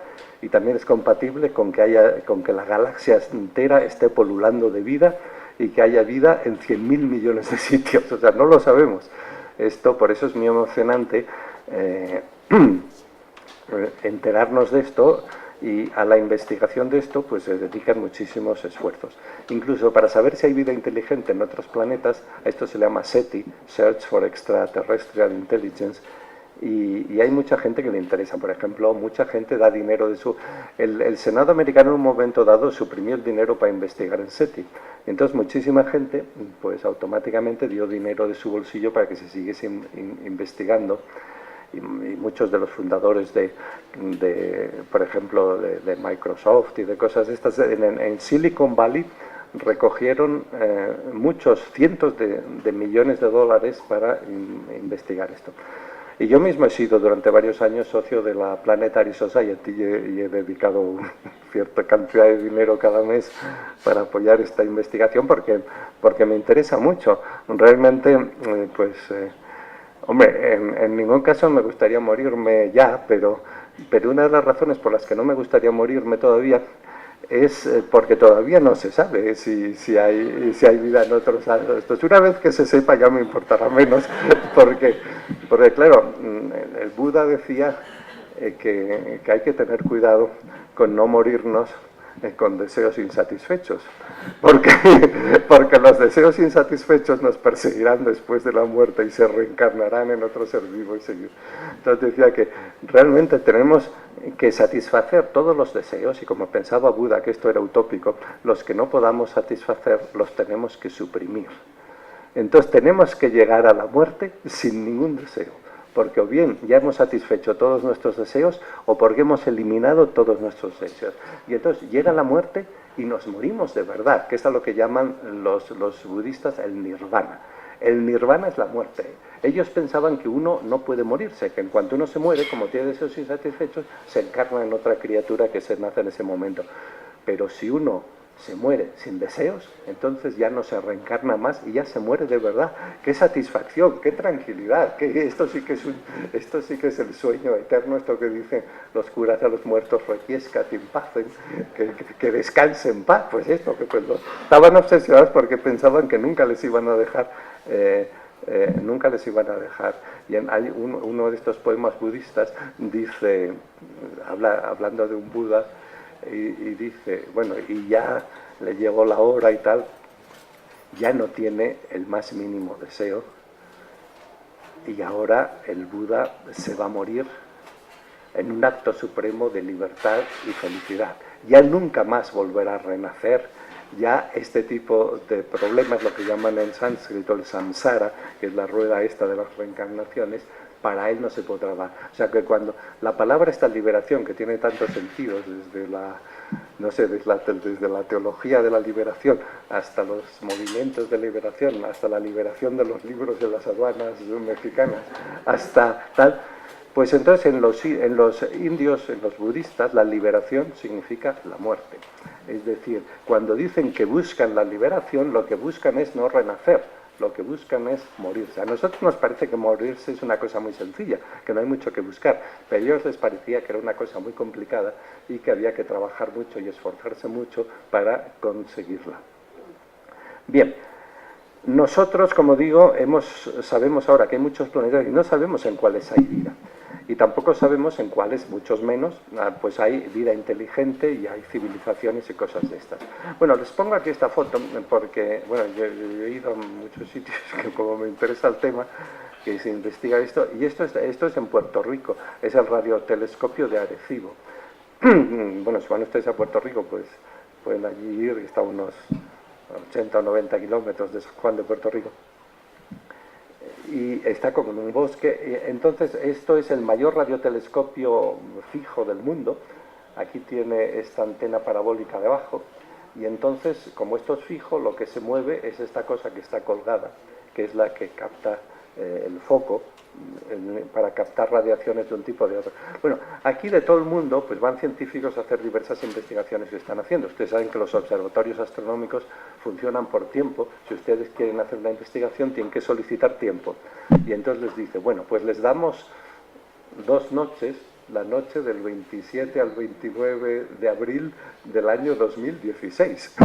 y también es compatible con que la galaxia entera esté polulando de vida y que haya vida en 100.000 millones de sitios. O sea, no lo sabemos. Esto, por eso es muy emocionante enterarnos de esto, y a la investigación de esto pues se dedican muchísimos esfuerzos. Incluso para saber si hay vida inteligente en otros planetas, a esto se le llama SETI, Search for Extraterrestrial Intelligence, y hay mucha gente que le interesa. Por ejemplo, mucha gente da dinero de el Senado americano en un momento dado suprimió el dinero para investigar el SETI. Entonces muchísima gente pues automáticamente dio dinero de su bolsillo para que se siguiese investigando. Y muchos de los fundadores por ejemplo, de Microsoft y de cosas de estas, en Silicon Valley recogieron muchos cientos de millones de dólares para investigar esto. Y yo mismo he sido durante varios años socio de la Planetary Society y he dedicado cierta cantidad de dinero cada mes para apoyar esta investigación porque me interesa mucho. Realmente, hombre, en ningún caso me gustaría morirme ya, pero una de las razones por las que no me gustaría morirme todavía es porque todavía no se sabe si hay vida en otros aspectos. Una vez que se sepa ya me importará menos, porque claro, el Buda decía que hay que tener cuidado con no morirnos con deseos insatisfechos, porque los deseos insatisfechos nos perseguirán después de la muerte y se reencarnarán en otro ser vivo y seguir. Entonces decía que realmente tenemos que satisfacer todos los deseos, y como pensaba Buda que esto era utópico, los que no podamos satisfacer los tenemos que suprimir. Entonces tenemos que llegar a la muerte sin ningún deseo, porque o bien ya hemos satisfecho todos nuestros deseos o porque hemos eliminado todos nuestros deseos. Y entonces llega la muerte y nos morimos de verdad, que es a lo que llaman los budistas el nirvana. El nirvana es la muerte. Ellos pensaban que uno no puede morirse, que en cuanto uno se muere, como tiene deseos insatisfechos, se encarna en otra criatura que se nace en ese momento. Pero si uno se muere sin deseos, entonces ya no se reencarna más y ya se muere de verdad. ¡Qué satisfacción! ¡Qué tranquilidad! Esto sí que es el sueño eterno, esto que dicen los curas a los muertos, requiescat in pacem, que descansen en paz. Pues esto, que pues estaban obsesionados porque pensaban que nunca les iban a dejar. Nunca les iban a dejar. Y hay uno de estos poemas budistas dice, hablando de un Buda, y dice, bueno, y ya le llegó la hora y tal, ya no tiene el más mínimo deseo, y ahora el Buda se va a morir en un acto supremo de libertad y felicidad. Ya nunca más volverá a renacer. Ya este tipo de problemas, lo que llaman en sánscrito el samsara, que es la rueda esta de las reencarnaciones, para él no se podrá dar. O sea que cuando la palabra esta liberación, que tiene tantos sentidos, desde la teología de la liberación hasta los movimientos de liberación, hasta la liberación de los libros de las aduanas mexicanas, hasta tal, pues entonces en los indios, en los budistas, la liberación significa la muerte. Es decir, cuando dicen que buscan la liberación, lo que buscan es no renacer, lo que buscan es morirse. A nosotros nos parece que morirse es una cosa muy sencilla, que no hay mucho que buscar, pero a ellos les parecía que era una cosa muy complicada y que había que trabajar mucho y esforzarse mucho para conseguirla. Bien, nosotros, como digo, sabemos ahora que hay muchos planetas y no sabemos en cuáles hay vida. Y tampoco sabemos en cuáles, muchos menos, pues hay vida inteligente y hay civilizaciones y cosas de estas. Bueno, les pongo aquí esta foto porque, bueno, yo he ido a muchos sitios que como me interesa el tema, que se investiga esto, y esto es en Puerto Rico, es el radiotelescopio de Arecibo. Bueno, si van ustedes a Puerto Rico, pues pueden allí ir, está a unos 80 o 90 kilómetros de San Juan de Puerto Rico. Y está como en un bosque. Entonces esto es el mayor radiotelescopio fijo del mundo. Aquí tiene esta antena parabólica debajo y entonces, como esto es fijo, lo que se mueve es esta cosa que está colgada, que es la que capta el foco para captar radiaciones de un tipo o de otro. Bueno, aquí de todo el mundo pues van científicos a hacer diversas investigaciones que están haciendo. Ustedes saben que los observatorios astronómicos funcionan por tiempo. Si ustedes quieren hacer una investigación tienen que solicitar tiempo. Y entonces les dice, bueno, pues les damos 2 noches, la noche del 27 al 29 de abril del año 2016.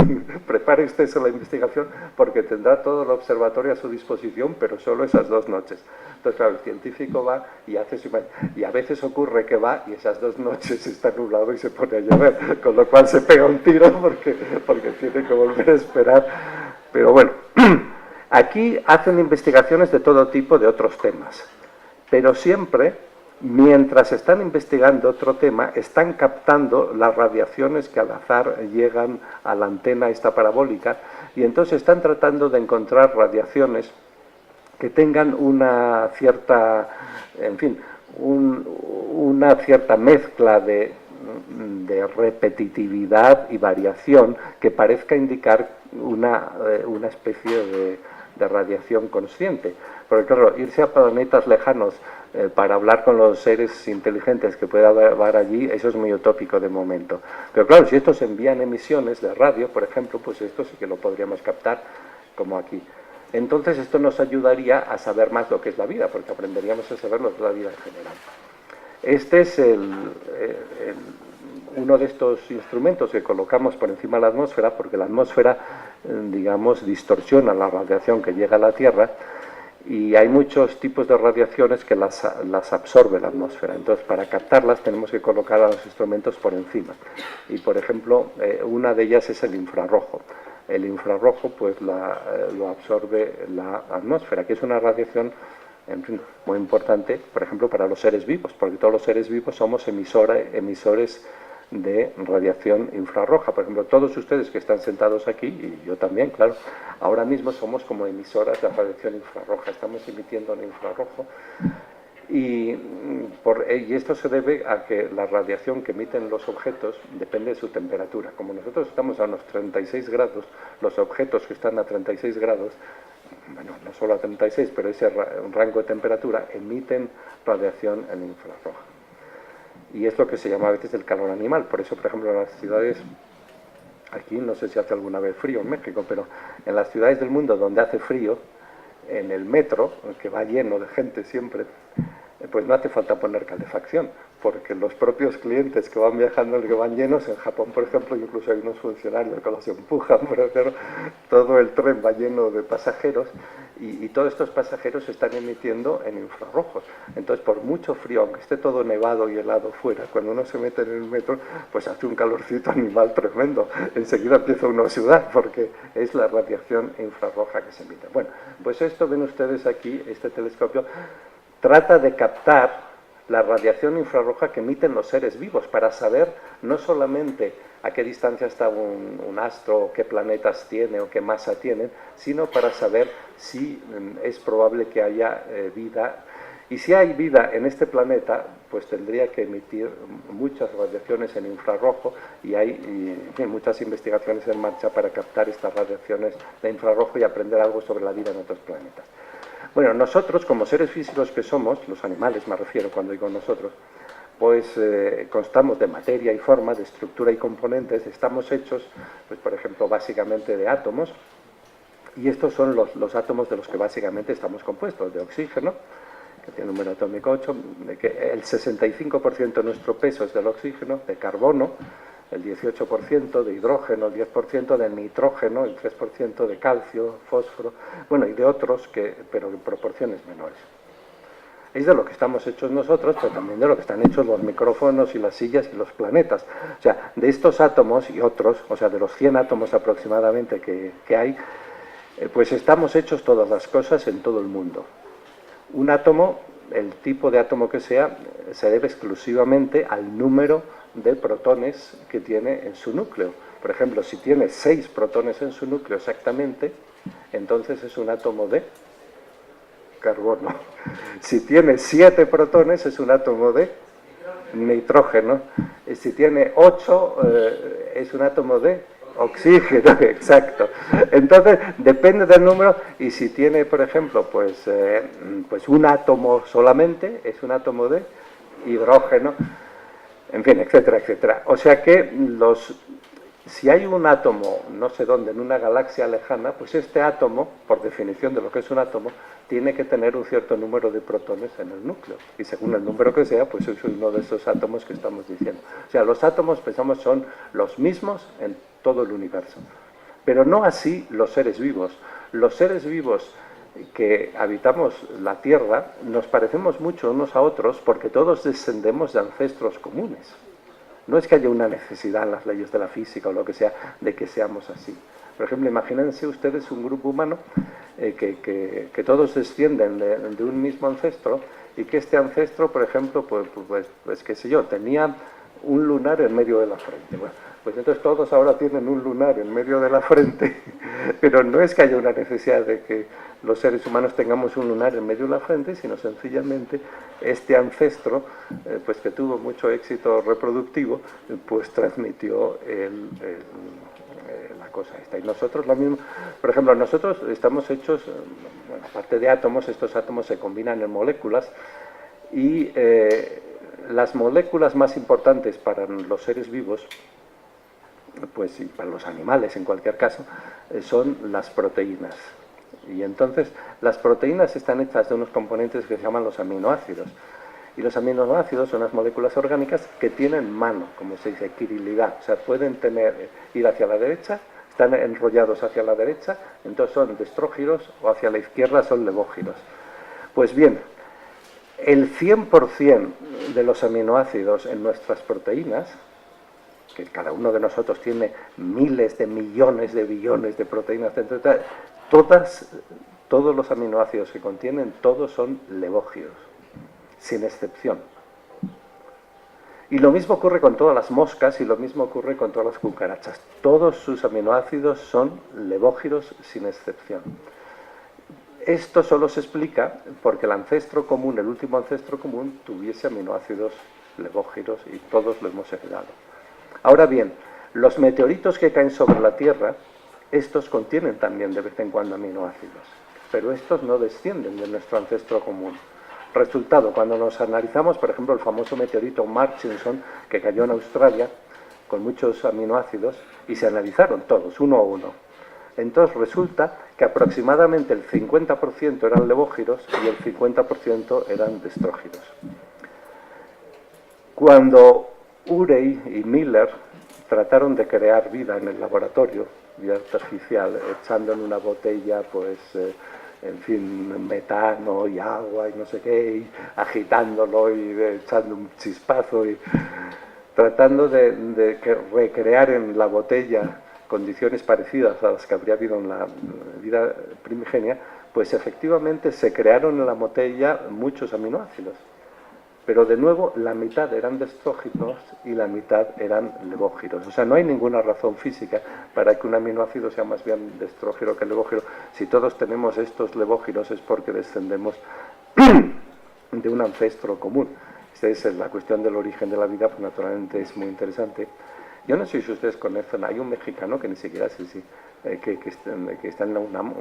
Prepare usted la investigación porque tendrá todo el observatorio a su disposición, pero solo esas 2 noches. Entonces, claro, el científico va y hace su... Y a veces ocurre que va y esas 2 noches está nublado y se pone a llover, con lo cual se pega un tiro porque tiene que volver a esperar. Pero bueno, aquí hacen investigaciones de todo tipo de otros temas, pero siempre, mientras están investigando otro tema, están captando las radiaciones que al azar llegan a la antena esta parabólica y entonces están tratando de encontrar radiaciones que tengan una cierta, en fin, una cierta mezcla de de repetitividad y variación que parezca indicar una especie de radiación consciente. Porque claro, irse a planetas lejanos para hablar con los seres inteligentes que pueda haber allí, eso es muy utópico de momento. Pero claro, si estos envían emisiones de radio, por ejemplo, pues esto sí que lo podríamos captar como aquí. Entonces esto nos ayudaría a saber más lo que es la vida, porque aprenderíamos a saber lo que es la vida en general. Este es uno de estos instrumentos que colocamos por encima de la atmósfera, porque la atmósfera, digamos, distorsiona la radiación que llega a la Tierra, y hay muchos tipos de radiaciones que las absorbe la atmósfera. Entonces, para captarlas tenemos que colocar a los instrumentos por encima. Y, por ejemplo, una de ellas es el infrarrojo. El infrarrojo, pues, lo absorbe la atmósfera, que es una radiación, en fin, muy importante, por ejemplo, para los seres vivos, porque todos los seres vivos somos emisores de radiación infrarroja. Por ejemplo, todos ustedes que están sentados aquí, y yo también, claro, ahora mismo somos como emisoras de radiación infrarroja, estamos emitiendo en infrarrojo, y esto se debe a que la radiación que emiten los objetos depende de su temperatura. Como nosotros estamos a unos 36 grados, los objetos que están a 36 grados, bueno, no solo a 36, pero ese rango de temperatura, emiten radiación en infrarroja. Y es lo que se llama a veces el calor animal. Por eso, por ejemplo, en las ciudades, aquí no sé si hace alguna vez frío en México, pero en las ciudades del mundo donde hace frío, en el metro, que va lleno de gente siempre, pues no hace falta poner calefacción, porque los propios clientes que van viajando, que van llenos, en Japón, por ejemplo, incluso hay unos funcionarios que los empujan, pero todo el tren va lleno de pasajeros, y todos estos pasajeros se están emitiendo en infrarrojos. Entonces, por mucho frío, aunque esté todo nevado y helado fuera, cuando uno se mete en el metro, pues hace un calorcito animal tremendo. Enseguida empieza uno a sudar, porque es la radiación infrarroja que se emite. Bueno, pues esto ven ustedes aquí, este telescopio trata de captar la radiación infrarroja que emiten los seres vivos, para saber no solamente a qué distancia está un astro, qué planetas tiene o qué masa tienen, sino para saber si es probable que haya vida. Y si hay vida en este planeta, pues tendría que emitir muchas radiaciones en infrarrojo, y hay muchas investigaciones en marcha para captar estas radiaciones de infrarrojo y aprender algo sobre la vida en otros planetas. Bueno, nosotros, como seres físicos que somos, los animales me refiero cuando digo nosotros, pues constamos de materia y forma, de estructura y componentes. Estamos hechos, pues por ejemplo, básicamente de átomos, y estos son los átomos de los que básicamente estamos compuestos: de oxígeno, que tiene número atómico 8, de que el 65% de nuestro peso es del oxígeno, de carbono, el 18%, de hidrógeno, el 10%, de nitrógeno, el 3% de calcio, fósforo, bueno, y de otros, pero en proporciones menores. Es de lo que estamos hechos nosotros, pero también de lo que están hechos los micrófonos y las sillas y los planetas. O sea, de estos átomos y otros, o sea, de los 100 átomos aproximadamente que hay, pues estamos hechos todas las cosas en todo el mundo. Un átomo, el tipo de átomo que sea, se debe exclusivamente al número de protones que tiene en su núcleo. Por ejemplo, si tiene 6 protones en su núcleo exactamente, entonces es un átomo de carbono. Si tiene 7 protones, es un átomo de nitrógeno. Y si tiene 8, es un átomo de oxígeno, exacto. Entonces, depende del número, y si tiene, por ejemplo, pues un átomo solamente, es un átomo de hidrógeno, en fin, etcétera, etcétera. O sea que si hay un átomo, no sé dónde, en una galaxia lejana, pues este átomo, por definición de lo que es un átomo, tiene que tener un cierto número de protones en el núcleo. Y según el número que sea, pues es uno de esos átomos que estamos diciendo. O sea, los átomos, pensamos, son los mismos en todo el universo. Pero no así los seres vivos. Los seres vivos que habitamos la Tierra nos parecemos mucho unos a otros porque todos descendemos de ancestros comunes. No es que haya una necesidad en las leyes de la física o lo que sea de que seamos así. Por ejemplo, imagínense ustedes un grupo humano que todos descienden de un mismo ancestro, y que este ancestro, por ejemplo, pues qué sé yo, tenía un lunar en medio de la frente. Bueno, Pues entonces todos ahora tienen un lunar en medio de la frente, pero no es que haya una necesidad de que los seres humanos tengamos un lunar en medio de la frente, sino sencillamente este ancestro, pues que tuvo mucho éxito reproductivo, pues transmitió la cosa esta. Y nosotros lo mismo, por ejemplo, nosotros estamos hechos, bueno, aparte de átomos, estos átomos se combinan en moléculas y las moléculas más importantes para los seres vivos, pues y para los animales en cualquier caso, son las proteínas. Y entonces las proteínas están hechas de unos componentes que se llaman los aminoácidos. Y los aminoácidos son las moléculas orgánicas que tienen mano, como se dice, quirilidad. O sea, pueden ir hacia la derecha, están enrollados hacia la derecha, entonces son destrógiros, o hacia la izquierda son levógiros. Pues bien, el 100% de los aminoácidos en nuestras proteínas, que cada uno de nosotros tiene miles de millones de billones de proteínas dentro de todos los aminoácidos que contienen, todos son levógiros, sin excepción. Y lo mismo ocurre con todas las moscas y lo mismo ocurre con todas las cucarachas. Todos sus aminoácidos son levógiros sin excepción. Esto solo se explica porque el ancestro común, el último ancestro común, tuviese aminoácidos levógiros y todos lo hemos heredado. Ahora bien, los meteoritos que caen sobre la Tierra, estos contienen también de vez en cuando aminoácidos, pero estos no descienden de nuestro ancestro común. Resultado, cuando nos analizamos, por ejemplo, el famoso meteorito Murchison, que cayó en Australia, con muchos aminoácidos, y se analizaron todos, uno a uno. Entonces resulta que aproximadamente el 50% eran levógiros y el 50% eran destrógiros. Cuando Urey y Miller trataron de crear vida en el laboratorio, vida artificial, echando en una botella, pues, en fin, metano y agua y no sé qué, y agitándolo y echando un chispazo y tratando de recrear en la botella condiciones parecidas a las que habría habido en la vida primigenia, pues efectivamente se crearon en la botella muchos aminoácidos. Pero de nuevo, la mitad eran destrógiros y la mitad eran levógiros. O sea, no hay ninguna razón física para que un aminoácido sea más bien destrógiro que levógiro. Si todos tenemos estos levógiros es porque descendemos de un ancestro común. Esta es la cuestión del origen de la vida, pues naturalmente es muy interesante. Yo no sé si ustedes conocen, hay un mexicano que ni siquiera sé si, que está en la UNAM,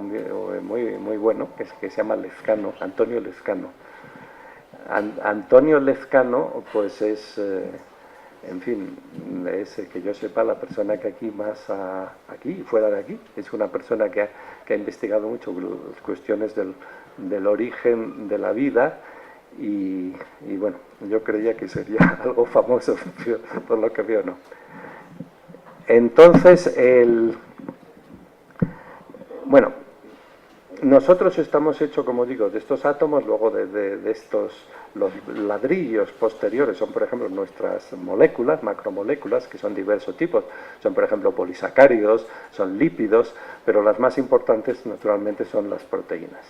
muy bueno, que se llama Lezcano, Antonio Lezcano. Antonio Lezcano, pues es, en fin, es que yo sepa la persona que aquí más, aquí y fuera de aquí, es una persona que ha investigado mucho cuestiones del origen de la vida y bueno, yo creía que sería algo famoso, por lo que veo no. Entonces, bueno, nosotros estamos hechos, como digo, de estos átomos, luego de estos, los ladrillos posteriores son, por ejemplo, nuestras moléculas, macromoléculas, que son diversos tipos, son, por ejemplo, polisacáridos, son lípidos, pero las más importantes, naturalmente, son las proteínas.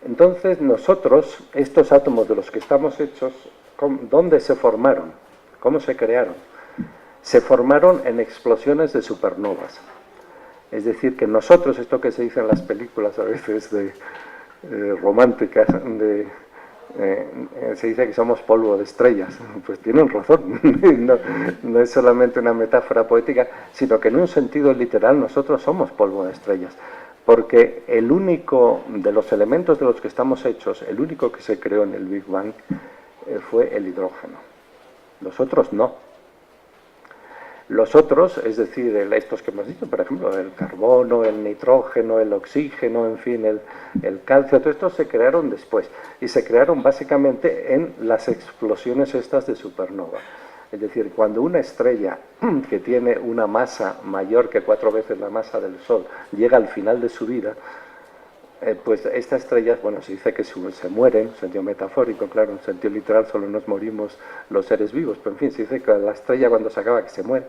Entonces, nosotros, estos átomos de los que estamos hechos, ¿dónde se formaron? ¿Cómo se crearon? Se formaron en explosiones de supernovas. Es decir, que nosotros, esto que se dice en las películas a veces románticas, se dice que somos polvo de estrellas. Pues tienen razón, no es solamente una metáfora poética, sino que en un sentido literal nosotros somos polvo de estrellas. Porque el único de los elementos de los que estamos hechos, el único que se creó en el Big Bang fue el hidrógeno. Los otros no. Los otros, es decir, estos que hemos dicho, por ejemplo, el carbono, el nitrógeno, el oxígeno, en fin, el calcio, todo esto se crearon después. Y se crearon básicamente en las explosiones estas de supernova. Es decir, cuando una estrella que tiene una masa mayor que 4 veces la masa del Sol llega al final de su vida, pues estas estrellas, bueno, se dice que se mueren, en sentido metafórico, claro, en sentido literal solo nos morimos los seres vivos, pero en fin, se dice que la estrella cuando se acaba, que se muere,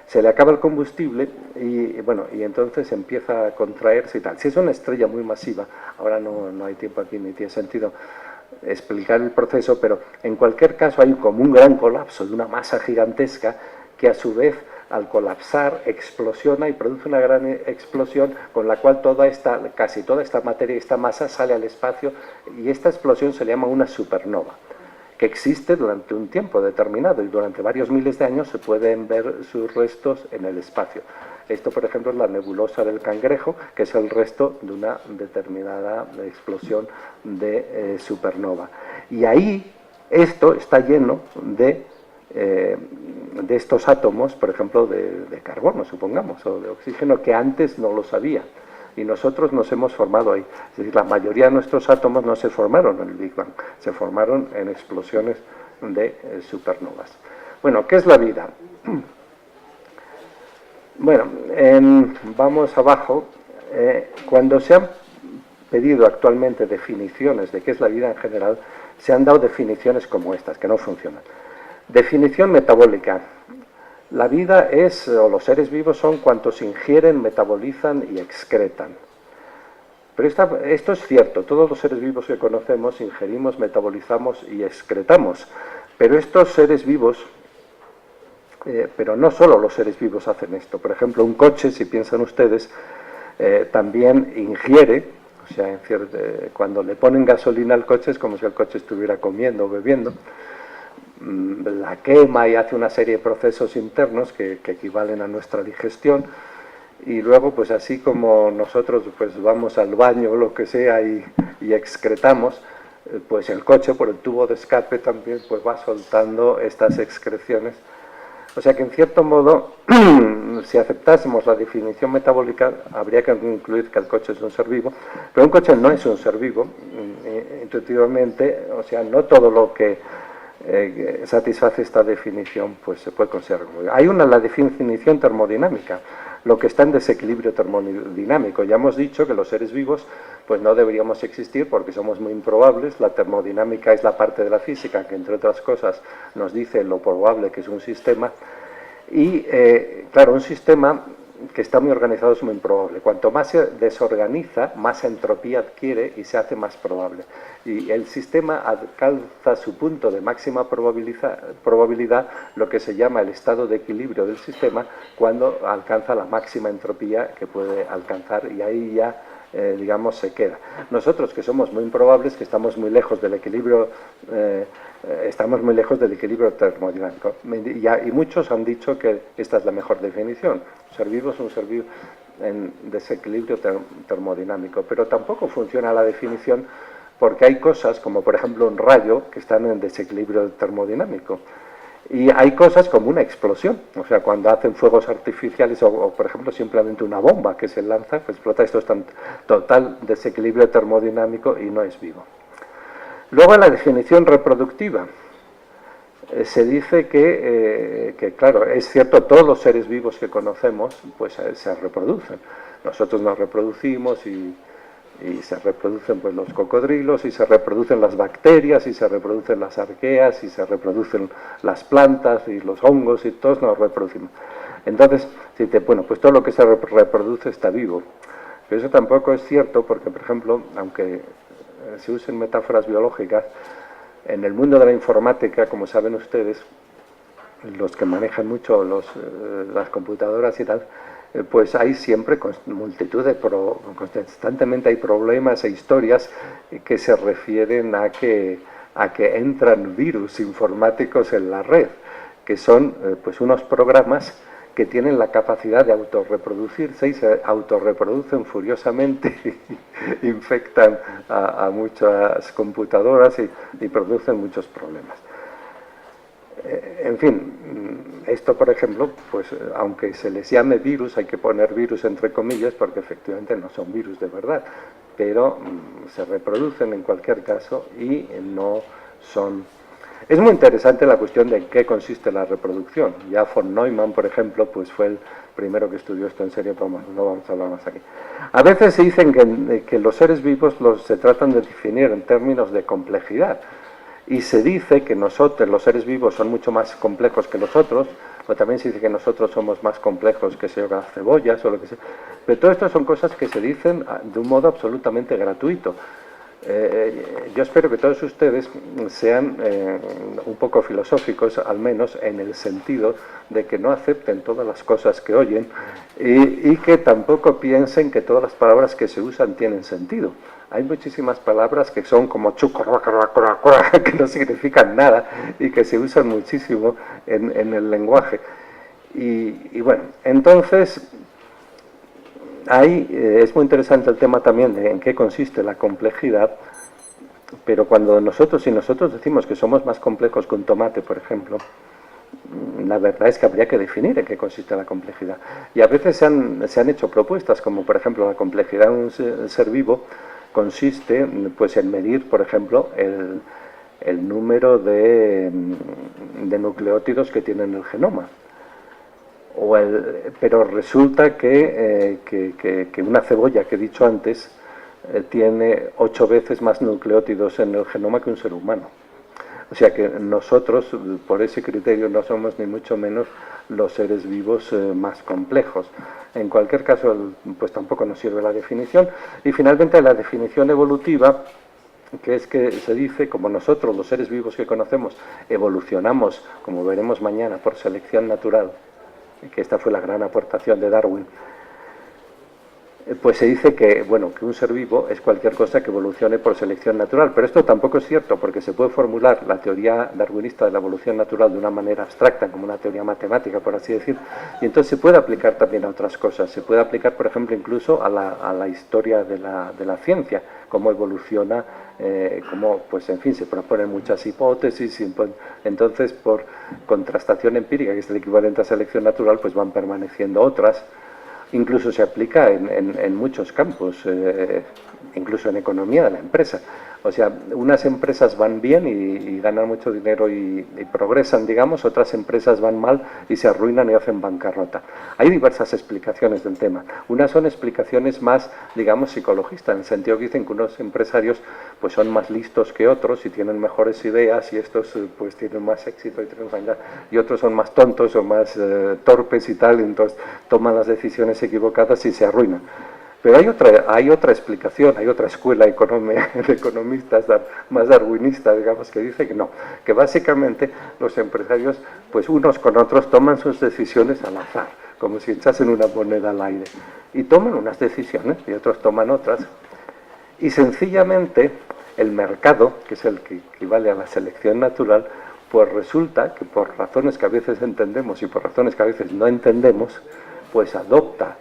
se le acaba el combustible y bueno, y entonces empieza a contraerse y tal. Si es una estrella muy masiva, ahora no hay tiempo aquí ni tiene sentido explicar el proceso, pero en cualquier caso hay como un gran colapso de una masa gigantesca que a su vez al colapsar explosiona y produce una gran explosión con la cual casi toda esta materia, esta masa sale al espacio, y esta explosión se le llama una supernova, que existe durante un tiempo determinado y durante varios miles de años se pueden ver sus restos en el espacio. Esto, por ejemplo, es la nebulosa del Cangrejo, que es el resto de una determinada explosión de supernova. Y ahí esto está lleno de estos átomos, por ejemplo, de carbono, supongamos, o de oxígeno, que antes no lo había. Y nosotros nos hemos formado ahí. Es decir, la mayoría de nuestros átomos no se formaron en el Big Bang, se formaron en explosiones de supernovas. Bueno, ¿qué es la vida? Bueno, vamos abajo. Cuando se han pedido actualmente definiciones de qué es la vida en general, se han dado definiciones como estas, que no funcionan. Definición metabólica. La vida es, o los seres vivos son cuantos ingieren, metabolizan y excretan. Pero esto es cierto, todos los seres vivos que conocemos ingerimos, metabolizamos y excretamos. Pero estos seres vivos, pero no solo los seres vivos hacen esto. Por ejemplo, un coche, si piensan ustedes, también ingiere, o sea, cuando le ponen gasolina al coche es como si el coche estuviera comiendo o bebiendo. La quema y hace una serie de procesos internos que equivalen a nuestra digestión, y luego pues así como nosotros pues vamos al baño o lo que sea y excretamos, pues el coche por el tubo de escape también pues va soltando estas excreciones. O sea que en cierto modo, si aceptásemos la definición metabólica, habría que concluir que el coche es un ser vivo, pero un coche no es un ser vivo, intuitivamente, o sea, no todo lo que satisface esta definición pues se puede considerar. Hay la definición termodinámica, lo que está en desequilibrio termodinámico. Ya hemos dicho que los seres vivos pues no deberíamos existir porque somos muy improbables. La termodinámica es la parte de la física que, entre otras cosas, nos dice lo probable que es un sistema. Y claro, un sistema que está muy organizado es muy improbable. Cuanto más se desorganiza, más entropía adquiere y se hace más probable. Y el sistema alcanza su punto de máxima probabilidad, lo que se llama el estado de equilibrio del sistema, cuando alcanza la máxima entropía que puede alcanzar, y ahí ya digamos se queda. Nosotros, que somos muy improbables, que estamos muy lejos del equilibrio termodinámico, y muchos han dicho que esta es la mejor definición. Ser vivo es un ser vivo en desequilibrio termodinámico, pero tampoco funciona la definición, porque hay cosas como por ejemplo un rayo que están en desequilibrio termodinámico. Y hay cosas como una explosión, o sea, cuando hacen fuegos artificiales o por ejemplo, simplemente una bomba que se lanza, pues explota. Esto está en total desequilibrio termodinámico y no es vivo. Luego, en la definición reproductiva, se dice que, claro, es cierto, todos los seres vivos que conocemos pues se reproducen. Nosotros nos reproducimos y se reproducen pues los cocodrilos, y se reproducen las bacterias, y se reproducen las arqueas, y se reproducen las plantas y los hongos, y todos nos reproducimos. Entonces, bueno, pues todo lo que se reproduce está vivo. Pero eso tampoco es cierto, porque, por ejemplo, aunque se usen metáforas biológicas, en el mundo de la informática, como saben ustedes, los que manejan mucho las computadoras y tal, pues hay siempre multitud de constantemente hay problemas e historias que se refieren a que entran virus informáticos en la red, que son pues unos programas que tienen la capacidad de autorreproducirse y se autorreproducen furiosamente y infectan a muchas computadoras y producen muchos problemas. En fin, esto, por ejemplo, pues aunque se les llame virus, hay que poner virus entre comillas, porque efectivamente no son virus de verdad, pero se reproducen en cualquier caso y no son. Es muy interesante la cuestión de en qué consiste la reproducción. Ya von Neumann, por ejemplo, pues fue el primero que estudió esto en serio, pero no vamos a hablar más aquí. A veces se dicen que los seres vivos se tratan de definir en términos de complejidad. Y se dice que nosotros, los seres vivos, son mucho más complejos que los otros, o también se dice que nosotros somos más complejos que las cebollas o lo que sea. Pero todo esto son cosas que se dicen de un modo absolutamente gratuito. yo espero que todos ustedes sean un poco filosóficos, al menos en el sentido de que no acepten todas las cosas que oyen y que tampoco piensen que todas las palabras que se usan tienen sentido. Hay muchísimas palabras que son como que no significan nada y que se usan muchísimo en el lenguaje. Y bueno, entonces ahí es muy interesante el tema también de en qué consiste la complejidad, pero si nosotros decimos que somos más complejos que un tomate, por ejemplo, la verdad es que habría que definir en qué consiste la complejidad. Y a veces se han hecho propuestas, como por ejemplo la complejidad de un ser vivo consiste pues en medir, por ejemplo, el número de nucleótidos que tiene el genoma. Pero resulta que una cebolla, que he dicho antes, tiene 8 veces más nucleótidos en el genoma que un ser humano. O sea que nosotros, por ese criterio, no somos ni mucho menos los seres vivos más complejos. En cualquier caso, pues tampoco nos sirve la definición. Y finalmente la definición evolutiva, que es que se dice, como nosotros, los seres vivos que conocemos, evolucionamos, como veremos mañana, por selección natural, que esta fue la gran aportación de Darwin, pues se dice que, bueno, que un ser vivo es cualquier cosa que evolucione por selección natural, pero esto tampoco es cierto, porque se puede formular la teoría darwinista de la evolución natural de una manera abstracta, como una teoría matemática, por así decir, y entonces se puede aplicar también a otras cosas. Se puede aplicar, por ejemplo, incluso a la historia de la ciencia, cómo evoluciona, cómo, pues en fin, se proponen muchas hipótesis, y entonces por contrastación empírica, que es el equivalente a selección natural, pues van permaneciendo otras. Incluso se aplica en muchos campos, incluso en economía de la empresa. O sea, unas empresas van bien y ganan mucho dinero y progresan, digamos, otras empresas van mal y se arruinan y hacen bancarrota. Hay diversas explicaciones del tema. Unas son explicaciones más, digamos, psicologistas, en el sentido que dicen que unos empresarios pues son más listos que otros y tienen mejores ideas y estos pues tienen más éxito y triunfan, y otros son más tontos o más torpes y tal, y entonces toman las decisiones equivocadas y se arruinan. Pero hay otra explicación, hay otra escuela de economistas más darwinista, digamos, que dice que no, que básicamente los empresarios, pues unos con otros toman sus decisiones al azar, como si echasen una moneda al aire, y toman unas decisiones y otros toman otras, y sencillamente el mercado, que es el que equivale a la selección natural, pues resulta que por razones que a veces entendemos y por razones que a veces no entendemos, pues adopta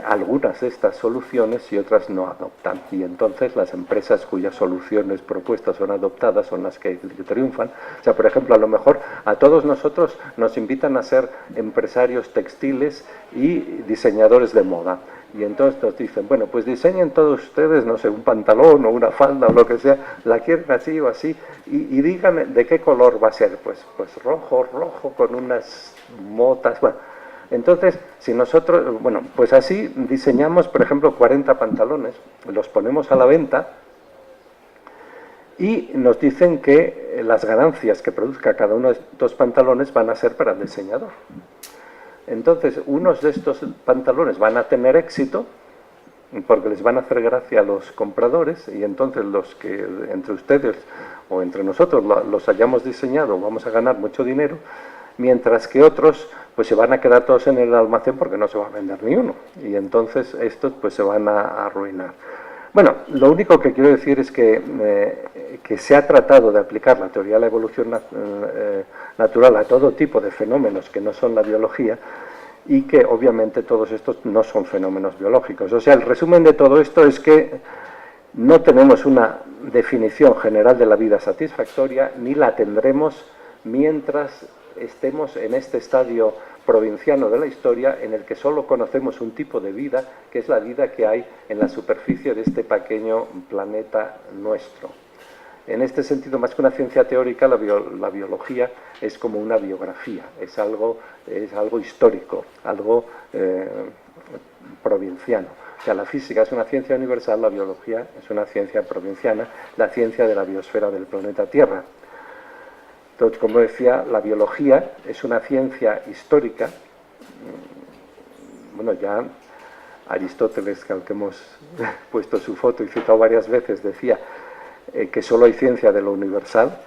algunas de estas soluciones y otras no adoptan, y entonces las empresas cuyas soluciones propuestas son adoptadas son las que triunfan. O sea, por ejemplo, a lo mejor a todos nosotros nos invitan a ser empresarios textiles y diseñadores de moda, y entonces nos dicen, bueno, pues diseñen todos ustedes, no sé, un pantalón o una falda o lo que sea, la quieren así o así, y digan de qué color va a ser, pues rojo con unas motas, bueno. Entonces, si nosotros, bueno, pues así diseñamos, por ejemplo, 40 pantalones, los ponemos a la venta y nos dicen que las ganancias que produzca cada uno de estos pantalones van a ser para el diseñador. Entonces, unos de estos pantalones van a tener éxito porque les van a hacer gracia a los compradores, y entonces los que entre ustedes o entre nosotros los hayamos diseñado vamos a ganar mucho dinero, mientras que otros pues se van a quedar todos en el almacén porque no se va a vender ni uno, y entonces estos pues se van a arruinar. Bueno, lo único que quiero decir es que se ha tratado de aplicar la teoría de la evolución natural a todo tipo de fenómenos que no son la biología, y que obviamente todos estos no son fenómenos biológicos. O sea, el resumen de todo esto es que no tenemos una definición general de la vida satisfactoria, ni la tendremos mientras estemos en este estadio provinciano de la historia en el que solo conocemos un tipo de vida, que es la vida que hay en la superficie de este pequeño planeta nuestro. En este sentido, más que una ciencia teórica, la biología es como una biografía, es algo histórico, algo provinciano. O sea, la física es una ciencia universal, la biología es una ciencia provinciana, la ciencia de la biosfera del planeta Tierra. Entonces, como decía, la biología es una ciencia histórica. Bueno, ya Aristóteles, al que hemos puesto su foto y citado varias veces, decía que solo hay ciencia de lo universal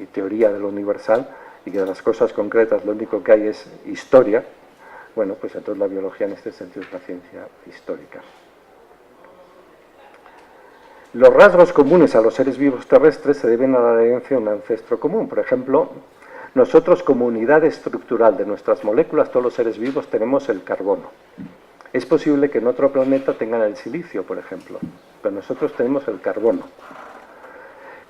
y teoría de lo universal, y que de las cosas concretas lo único que hay es historia. Bueno, pues entonces la biología en este sentido es la ciencia histórica. Los rasgos comunes a los seres vivos terrestres se deben a la herencia de un ancestro común. Por ejemplo, nosotros como unidad estructural de nuestras moléculas, todos los seres vivos, tenemos el carbono. Es posible que en otro planeta tengan el silicio, por ejemplo, pero nosotros tenemos el carbono.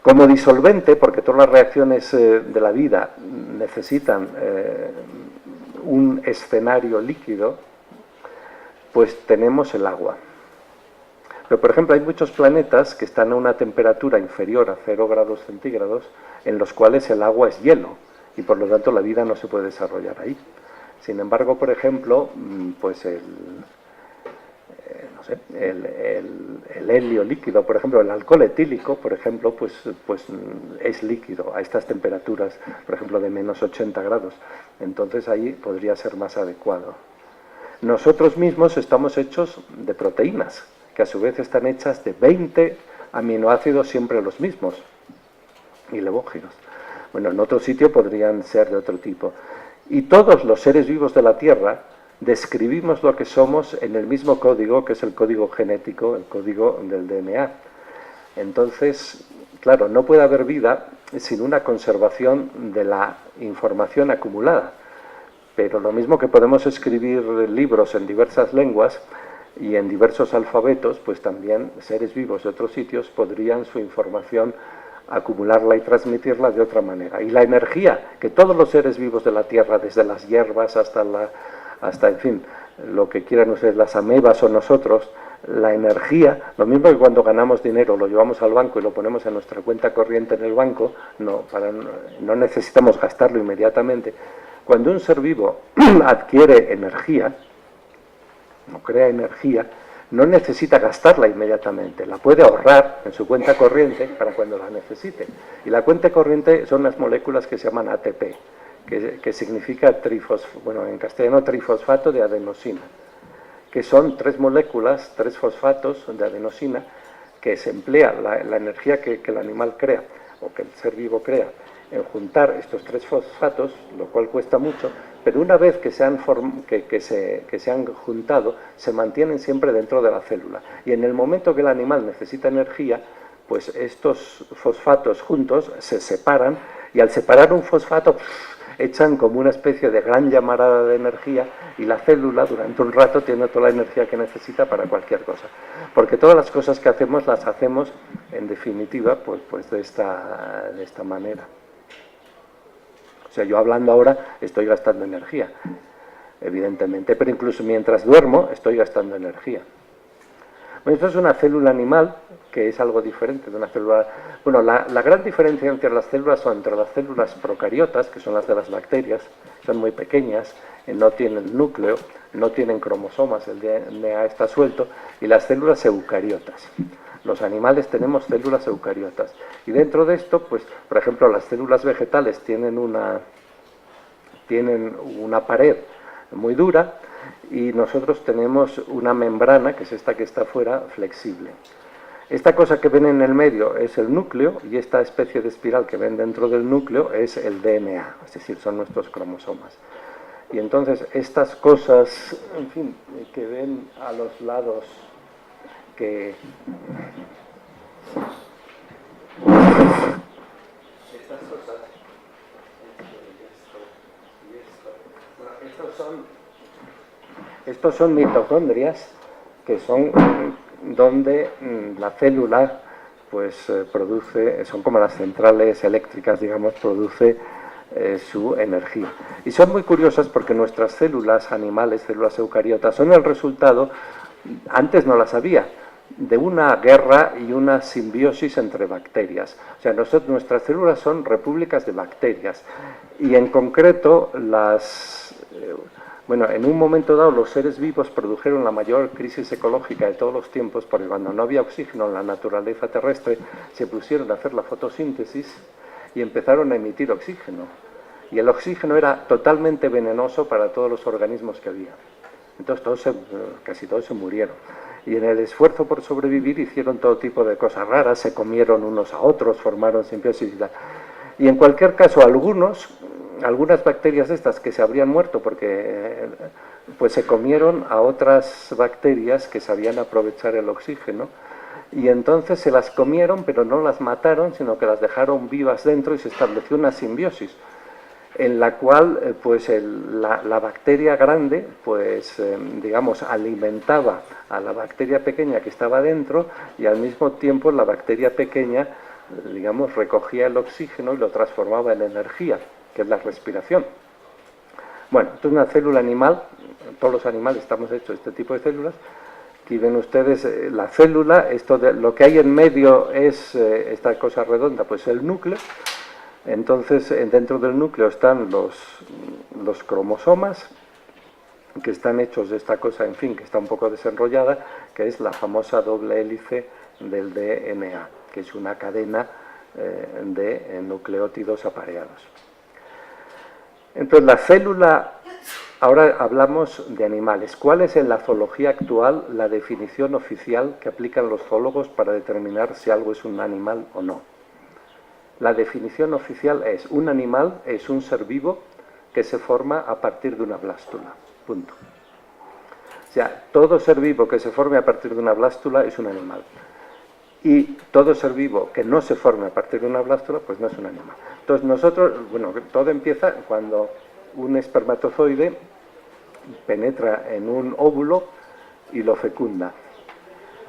Como disolvente, porque todas las reacciones de la vida necesitan un escenario líquido, pues tenemos el agua. Pero, por ejemplo, hay muchos planetas que están a una temperatura inferior a 0 grados centígrados, en los cuales el agua es hielo, y por lo tanto la vida no se puede desarrollar ahí. Sin embargo, por ejemplo, pues el helio líquido, por ejemplo, el alcohol etílico, por ejemplo, pues es líquido a estas temperaturas, por ejemplo, de menos 80 grados. Entonces ahí podría ser más adecuado. Nosotros mismos estamos hechos de proteínas, que a su vez están hechas de 20 aminoácidos siempre los mismos, y levógenos. Bueno, en otro sitio podrían ser de otro tipo. Y todos los seres vivos de la Tierra describimos lo que somos en el mismo código, que es el código genético, el código del DNA. Entonces, claro, no puede haber vida sin una conservación de la información acumulada. Pero lo mismo que podemos escribir libros en diversas lenguas y en diversos alfabetos, pues también seres vivos de otros sitios podrían su información acumularla y transmitirla de otra manera. Y la energía que todos los seres vivos de la Tierra, desde las hierbas hasta, en fin, lo que quieran ustedes, las amebas o nosotros, la energía, lo mismo que cuando ganamos dinero, lo llevamos al banco y lo ponemos en nuestra cuenta corriente en el banco, no necesitamos gastarlo inmediatamente. Cuando un ser vivo adquiere energía, o crea energía, no necesita gastarla inmediatamente, la puede ahorrar en su cuenta corriente para cuando la necesite. Y la cuenta corriente son las moléculas que se llaman ATP, que significa en castellano trifosfato de adenosina, que son 3 moléculas, 3 fosfatos de adenosina, que se emplea la energía que el animal crea, o que el ser vivo crea, en juntar estos 3 fosfatos, lo cual cuesta mucho, pero una vez que se han juntado, se mantienen siempre dentro de la célula. Y en el momento que el animal necesita energía, pues estos fosfatos juntos se separan, y al separar un fosfato, echan como una especie de gran llamarada de energía, y la célula durante un rato tiene toda la energía que necesita para cualquier cosa. Porque todas las cosas que hacemos, las hacemos, en definitiva, pues de esta manera. O sea, yo hablando ahora estoy gastando energía, evidentemente, pero incluso mientras duermo estoy gastando energía. Bueno, esto es una célula animal, que es algo diferente de una célula... Bueno, la gran diferencia entre las células son entre las células procariotas, que son las de las bacterias, son muy pequeñas, no tienen núcleo, no tienen cromosomas, el DNA está suelto, y las células eucariotas. Los animales tenemos células eucariotas. Y dentro de esto, pues, por ejemplo, las células vegetales tienen una pared muy dura, y nosotros tenemos una membrana, que es esta que está afuera, flexible. Esta cosa que ven en el medio es el núcleo, y esta especie de espiral que ven dentro del núcleo es el DNA, es decir, son nuestros cromosomas. Y entonces estas cosas, en fin, que ven a los lados, que estas cosas, estos son mitocondrias, que son donde la célula pues produce, son como las centrales eléctricas, digamos, produce su energía. Y son muy curiosas porque nuestras células animales, células eucariotas, son el resultado, antes no las había, de una guerra y una simbiosis entre bacterias. O sea, nuestras células son repúblicas de bacterias, y en concreto en un momento dado los seres vivos produjeron la mayor crisis ecológica de todos los tiempos, porque cuando no había oxígeno en la naturaleza terrestre, se pusieron a hacer la fotosíntesis y empezaron a emitir oxígeno. Y el oxígeno era totalmente venenoso para todos los organismos que había. Entonces casi todos se murieron. Y en el esfuerzo por sobrevivir hicieron todo tipo de cosas raras, se comieron unos a otros, formaron simbiosis y tal. Y en cualquier caso, algunas bacterias estas que se habrían muerto porque pues se comieron a otras bacterias que sabían aprovechar el oxígeno, y entonces se las comieron, pero no las mataron, sino que las dejaron vivas dentro y se estableció una simbiosis en la cual pues la bacteria grande pues digamos alimentaba a la bacteria pequeña que estaba dentro, y al mismo tiempo la bacteria pequeña digamos recogía el oxígeno y lo transformaba en energía, que es la respiración. Bueno, esto es una célula animal, todos los animales estamos hechos de este tipo de células. Aquí ven ustedes la célula, lo que hay en medio es esta cosa redonda, pues el núcleo. Entonces, dentro del núcleo están los cromosomas, que están hechos de esta cosa, en fin, que está un poco desenrollada, que es la famosa doble hélice del DNA, que es una cadena de nucleótidos apareados. Entonces, la célula, ahora hablamos de animales. ¿Cuál es en la zoología actual la definición oficial que aplican los zoólogos para determinar si algo es un animal o no? La definición oficial es: un animal es un ser vivo que se forma a partir de una blástula. Punto. O sea, todo ser vivo que se forme a partir de una blástula es un animal. Y todo ser vivo que no se forme a partir de una blástula, pues no es un animal. Entonces nosotros, bueno, todo empieza cuando un espermatozoide penetra en un óvulo y lo fecunda.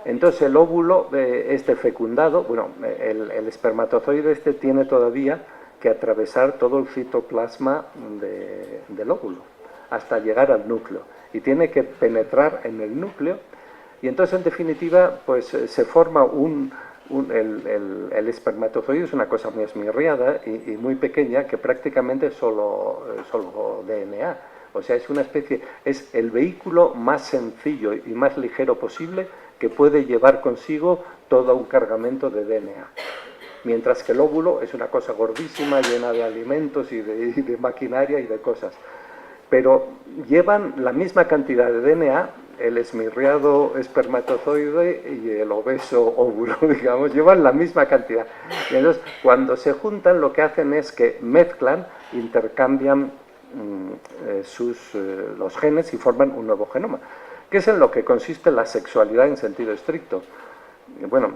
Entonces el óvulo fecundado, bueno, el espermatozoide tiene todavía que atravesar todo el citoplasma del óvulo hasta llegar al núcleo, y tiene que penetrar en el núcleo, y entonces en definitiva pues se forma el espermatozoide. Es una cosa muy esmirriada y muy pequeña, que prácticamente es solo DNA. O sea, es una especie, es el vehículo más sencillo y más ligero posible que puede llevar consigo todo un cargamento de DNA. Mientras que el óvulo es una cosa gordísima, llena de alimentos y de maquinaria y de cosas. Pero llevan la misma cantidad de DNA, el esmirriado espermatozoide y el obeso óvulo, digamos, llevan la misma cantidad. Y entonces, cuando se juntan, lo que hacen es que mezclan, intercambian los genes y forman un nuevo genoma, que es en lo que consiste la sexualidad en sentido estricto. Bueno,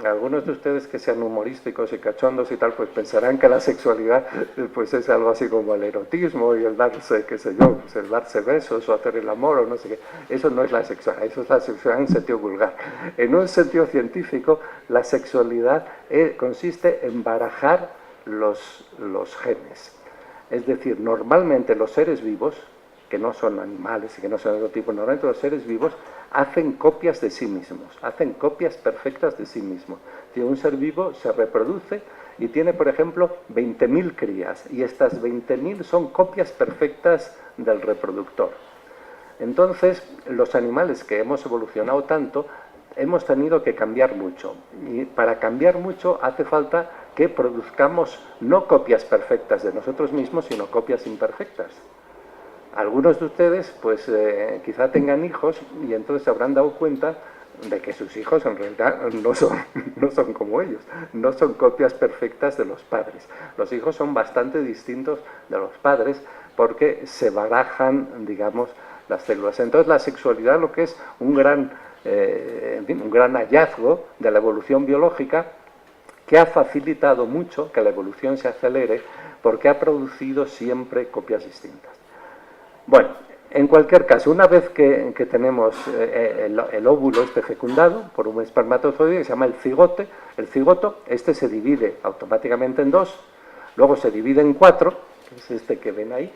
algunos de ustedes que sean humorísticos y cachondos y tal, pues pensarán que la sexualidad pues es algo así como el erotismo y el darse, qué sé yo, pues el darse besos o hacer el amor o no sé qué. Eso no es la sexualidad, eso es la sexualidad en sentido vulgar. En un sentido científico, la sexualidad consiste en barajar los genes. Es decir, normalmente los seres vivos, que no son animales y que no son de otro tipo, normalmente los seres vivos hacen copias de sí mismos, hacen copias perfectas de sí mismos. Un ser vivo se reproduce y tiene, por ejemplo, 20.000 crías, y estas 20.000 son copias perfectas del reproductor. Entonces, los animales que hemos evolucionado tanto, hemos tenido que cambiar mucho, y para cambiar mucho hace falta que produzcamos no copias perfectas de nosotros mismos, sino copias imperfectas. Algunos de ustedes pues quizá tengan hijos y entonces se habrán dado cuenta de que sus hijos en realidad no son como ellos, no son copias perfectas de los padres. Los hijos son bastante distintos de los padres porque se barajan, digamos, las células. Entonces la sexualidad, lo que es un gran hallazgo de la evolución biológica, que ha facilitado mucho que la evolución se acelere, porque ha producido siempre copias distintas. Bueno, en cualquier caso, una vez que tenemos el óvulo fecundado por un espermatozoide que se llama el cigote, el cigoto, se divide automáticamente en dos, luego se divide en 4, que es que ven ahí,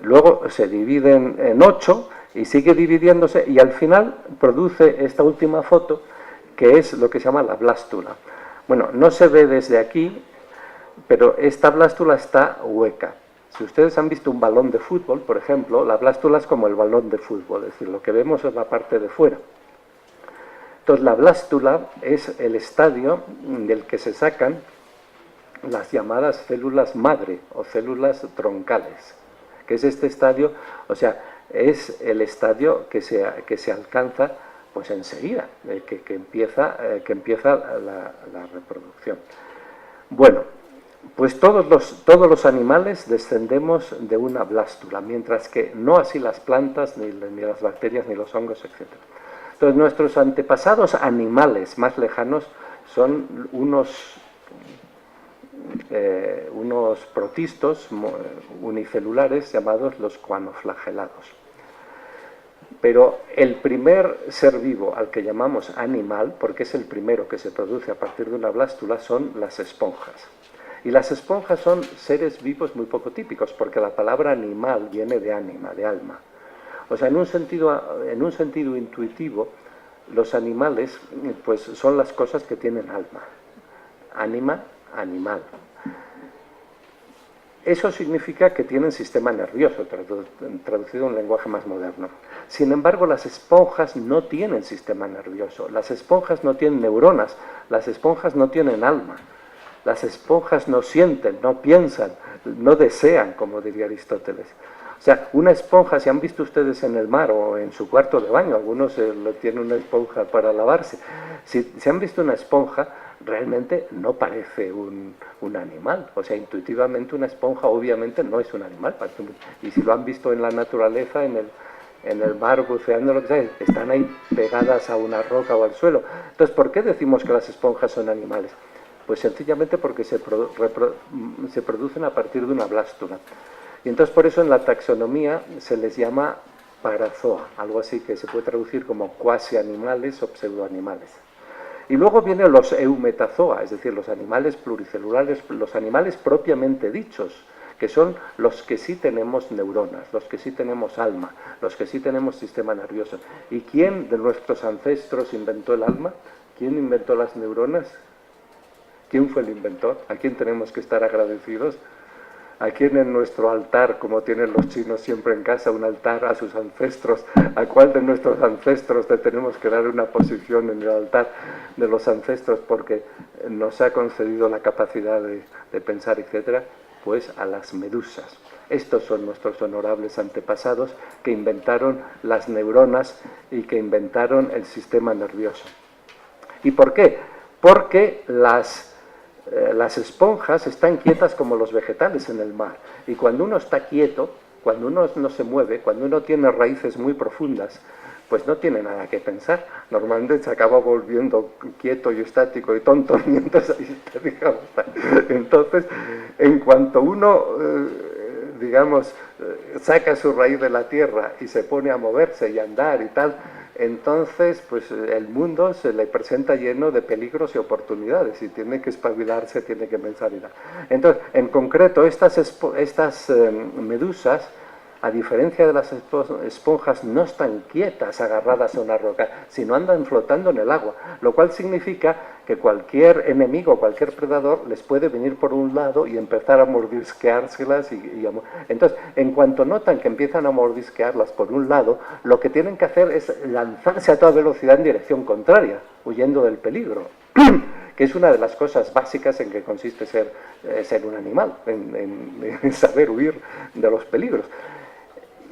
luego se divide en 8 y sigue dividiéndose, y al final produce esta última foto, que es lo que se llama la blástula. Bueno, no se ve desde aquí, pero esta blástula está hueca. Si ustedes han visto un balón de fútbol, por ejemplo, la blástula es como el balón de fútbol, es decir, lo que vemos es la parte de fuera. Entonces, la blástula es el estadio del que se sacan las llamadas células madre o células troncales, que es este estadio. O sea, es el estadio que se alcanza pues enseguida, que empieza la reproducción. Bueno, pues todos los animales descendemos de una blástula, mientras que no así las plantas, ni las bacterias, ni los hongos, etc. Entonces, nuestros antepasados animales más lejanos son unos protistos unicelulares llamados los coanoflagelados. Pero el primer ser vivo al que llamamos animal, porque es el primero que se produce a partir de una blástula, son las esponjas. Y las esponjas son seres vivos muy poco típicos, porque la palabra animal viene de ánima, de alma. O sea, en un sentido intuitivo, los animales pues, son las cosas que tienen alma. Ánima, animal. Eso significa que tienen sistema nervioso, traducido en un lenguaje más moderno. Sin embargo, las esponjas no tienen sistema nervioso, las esponjas no tienen neuronas, las esponjas no tienen alma, las esponjas no sienten, no piensan, no desean, como diría Aristóteles. O sea, una esponja, si han visto ustedes en el mar o en su cuarto de baño, algunos tienen una esponja para lavarse, si han visto una esponja, realmente no parece un animal. O sea, intuitivamente una esponja obviamente no es un animal. Y si lo han visto en la naturaleza, en el mar, buceando, lo que sea, están ahí pegadas a una roca o al suelo. Entonces, ¿por qué decimos que las esponjas son animales? Pues sencillamente porque se producen a partir de una blástula. Y entonces por eso en la taxonomía se les llama parazoa, algo así que se puede traducir como cuasi animales o pseudoanimales. Y luego vienen los eumetazoa, es decir, los animales pluricelulares, los animales propiamente dichos, que son los que sí tenemos neuronas, los que sí tenemos alma, los que sí tenemos sistema nervioso. ¿Y quién de nuestros ancestros inventó el alma? ¿Quién inventó las neuronas? ¿Quién fue el inventor? ¿A quién tenemos que estar agradecidos? ¿A quién en nuestro altar, como tienen los chinos siempre en casa, un altar a sus ancestros? ¿A cuál de nuestros ancestros le tenemos que dar una posición en el altar de los ancestros porque nos ha concedido la capacidad de pensar, etcétera? Pues a las medusas. Estos son nuestros honorables antepasados que inventaron las neuronas y que inventaron el sistema nervioso. ¿Y por qué? Porque las esponjas están quietas como los vegetales en el mar. Y cuando uno está quieto, cuando uno no se mueve, cuando uno tiene raíces muy profundas, pues no tiene nada que pensar. Normalmente se acaba volviendo quieto y estático y tonto, mientras ahí está, digamos. Entonces, en cuanto uno, digamos, saca su raíz de la tierra y se pone a moverse y a andar y tal, entonces pues el mundo se le presenta lleno de peligros y oportunidades y tiene que espabilarse, tiene que pensar y tal. Entonces, en concreto, estas medusas, a diferencia de las esponjas, no están quietas agarradas a una roca, sino andan flotando en el agua, lo cual significa que cualquier enemigo, cualquier predador les puede venir por un lado y empezar a mordisqueárselas. Entonces, en cuanto notan que empiezan a mordisquearlas por un lado, lo que tienen que hacer es lanzarse a toda velocidad en dirección contraria, huyendo del peligro, que es una de las cosas básicas en que consiste ser un animal, en saber huir de los peligros.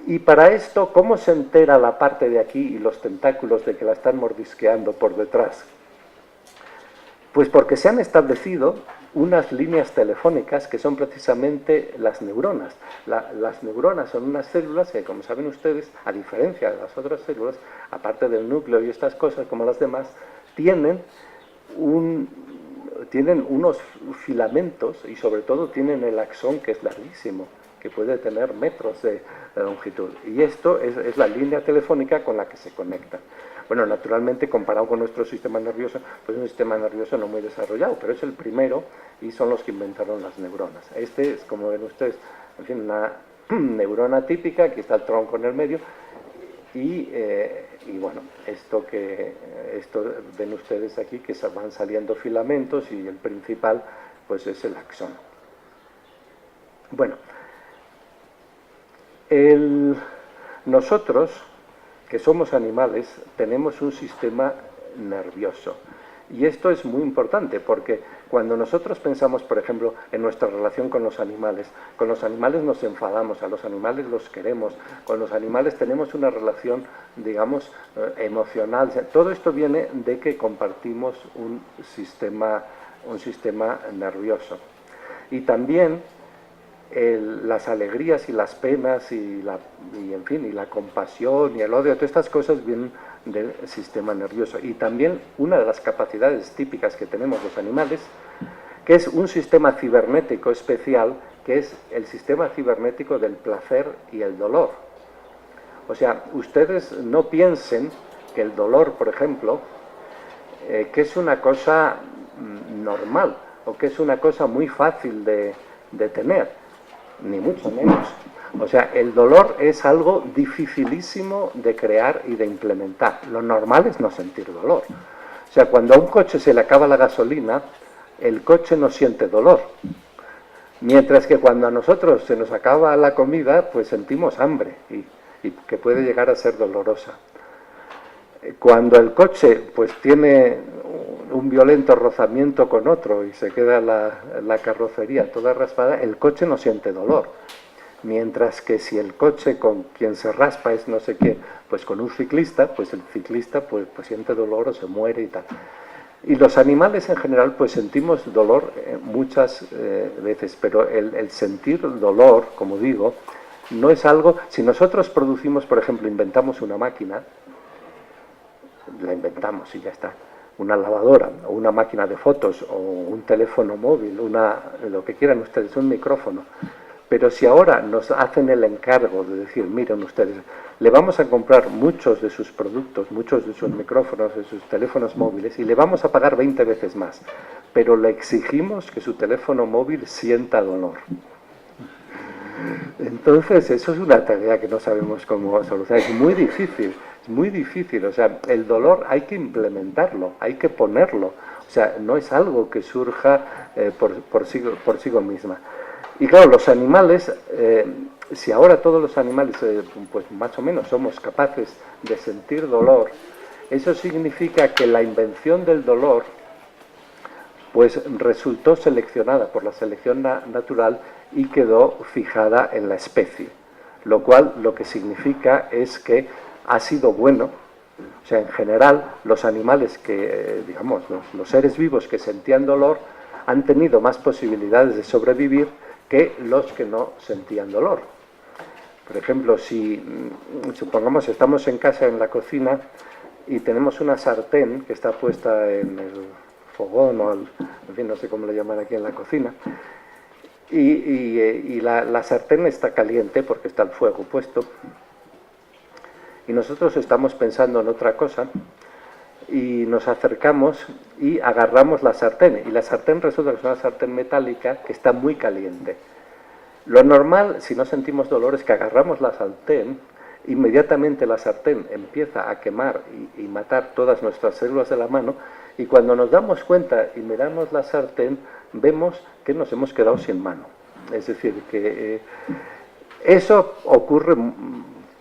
Y para esto, ¿cómo se entera la parte de aquí y los tentáculos de que la están mordisqueando por detrás? Pues porque se han establecido unas líneas telefónicas que son precisamente las neuronas. Las neuronas son unas células que, como saben ustedes, a diferencia de las otras células, aparte del núcleo y estas cosas como las demás, tienen unos filamentos y sobre todo tienen el axón, que es larguísimo, que puede tener metros de longitud. Y esto es la línea telefónica con la que se conectan. Bueno, naturalmente, comparado con nuestro sistema nervioso, pues es un sistema nervioso no muy desarrollado, pero es el primero y son los que inventaron las neuronas. Este es, como ven ustedes, en fin, una neurona típica, aquí está el tronco en el medio, y bueno, esto ven ustedes aquí, que van saliendo filamentos y el principal, pues es el axón. Bueno, nosotros, que somos animales, tenemos un sistema nervioso. Y esto es muy importante porque Cuando nosotros pensamos, por ejemplo, en nuestra relación con los animales nos enfadamos, a los animales los queremos, con los animales tenemos una relación, digamos, emocional. Todo esto viene de que compartimos un sistema nervioso. Y también las alegrías y las penas y la compasión y el odio, todas estas cosas vienen del sistema nervioso. Y también una de las capacidades típicas que tenemos los animales, que es un sistema cibernético especial, que es el sistema cibernético del placer y el dolor. O sea, ustedes no piensen que el dolor, por ejemplo, que es una cosa normal o que es una cosa muy fácil de tener, ni mucho menos. O sea, el dolor es algo dificilísimo de crear y de implementar. Lo normal es no sentir dolor. O sea, cuando a un coche se le acaba la gasolina, el coche no siente dolor. Mientras que cuando a nosotros se nos acaba la comida, pues sentimos hambre y que puede llegar a ser dolorosa. Cuando el coche pues tiene un violento rozamiento con otro y se queda la carrocería toda raspada, el coche no siente dolor. Mientras que si el coche con quien se raspa es no sé qué, pues con un ciclista, pues el ciclista pues siente dolor o se muere y tal. Y los animales en general pues sentimos dolor muchas veces, pero el sentir dolor, como digo, no es algo... Si nosotros producimos, por ejemplo, inventamos una máquina, la inventamos y ya está, una lavadora o una máquina de fotos o un teléfono móvil, lo que quieran ustedes, un micrófono. Pero si ahora nos hacen el encargo de decir, miren ustedes, le vamos a comprar muchos de sus productos, muchos de sus micrófonos, de sus teléfonos móviles, y le vamos a pagar 20 veces más, pero le exigimos que su teléfono móvil sienta dolor. Entonces, eso es una tarea que no sabemos cómo solucionar. Es muy difícil. O sea, el dolor hay que implementarlo, hay que ponerlo. O sea, no es algo que surja por sí misma. Y claro, los animales, si ahora todos los animales, pues más o menos somos capaces de sentir dolor, eso significa que la invención del dolor, pues resultó seleccionada por la selección natural y quedó fijada en la especie. Lo cual lo que significa es que ha sido bueno. O sea, en general, los animales que, digamos, los seres vivos que sentían dolor han tenido más posibilidades de sobrevivir que los que no sentían dolor. Por ejemplo, si supongamos estamos en casa, en la cocina, y tenemos una sartén que está puesta en el fogón o en fin, no sé cómo le llaman aquí en la cocina, y la sartén está caliente porque está el fuego puesto, y nosotros estamos pensando en otra cosa, y nos acercamos y agarramos la sartén, y la sartén resulta que es una sartén metálica que está muy caliente. Lo normal, si no sentimos dolor, es que agarramos la sartén, inmediatamente la sartén empieza a quemar y matar todas nuestras células de la mano, y cuando nos damos cuenta y miramos la sartén, vemos que nos hemos quedado sin mano. Es decir, que eso ocurre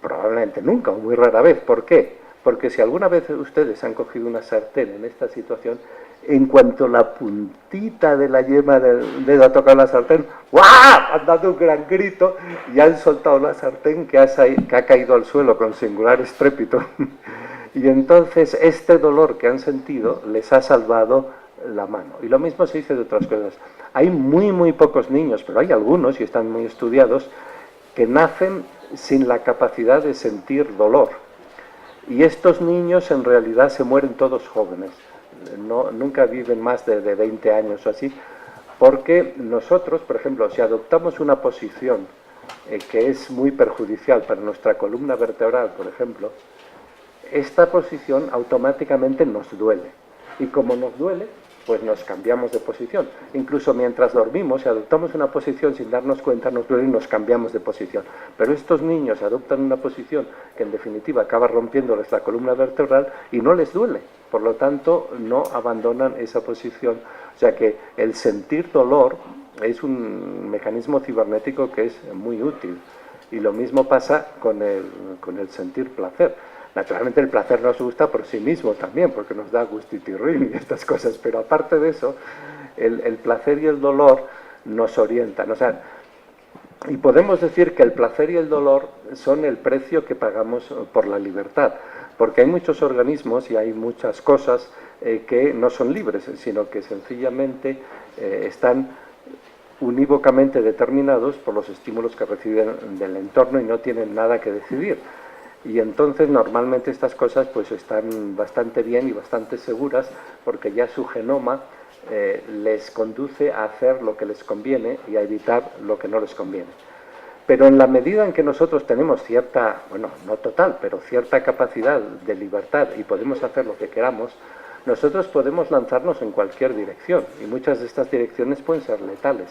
probablemente nunca o muy rara vez. ¿Por qué? Porque si alguna vez ustedes han cogido una sartén en esta situación, en cuanto la puntita de la yema del dedo ha tocado la sartén, ¡guau!, han dado un gran grito y han soltado la sartén que ha caído al suelo con singular estrépito. Y entonces este dolor que han sentido les ha salvado la mano. Y lo mismo se dice de otras cosas. Hay muy pocos niños, pero hay algunos, y están muy estudiados, que nacen sin la capacidad de sentir dolor. Y estos niños en realidad se mueren todos jóvenes, nunca viven más de 20 años o así, porque nosotros, por ejemplo, si adoptamos una posición que es muy perjudicial para nuestra columna vertebral, por ejemplo, esta posición automáticamente nos duele. Y como nos duele, pues nos cambiamos de posición. Incluso mientras dormimos, si adoptamos una posición sin darnos cuenta, nos duele y nos cambiamos de posición. Pero estos niños adoptan una posición que en definitiva acaba rompiéndoles la columna vertebral y no les duele. Por lo tanto, no abandonan esa posición. O sea que el sentir dolor es un mecanismo cibernético que es muy útil. Y lo mismo pasa con el sentir placer. Naturalmente el placer nos gusta por sí mismo también, porque nos da gustitirrín y estas cosas, pero aparte de eso, el placer y el dolor nos orientan. O sea, y podemos decir que el placer y el dolor son el precio que pagamos por la libertad, porque hay muchos organismos y hay muchas cosas que no son libres, sino que sencillamente están unívocamente determinados por los estímulos que reciben del entorno y no tienen nada que decidir. Y entonces normalmente estas cosas pues están bastante bien y bastante seguras, porque ya su genoma les conduce a hacer lo que les conviene y a evitar lo que no les conviene. Pero en la medida en que nosotros tenemos cierta, bueno, no total, pero cierta capacidad de libertad y podemos hacer lo que queramos, nosotros podemos lanzarnos en cualquier dirección, y muchas de estas direcciones pueden ser letales.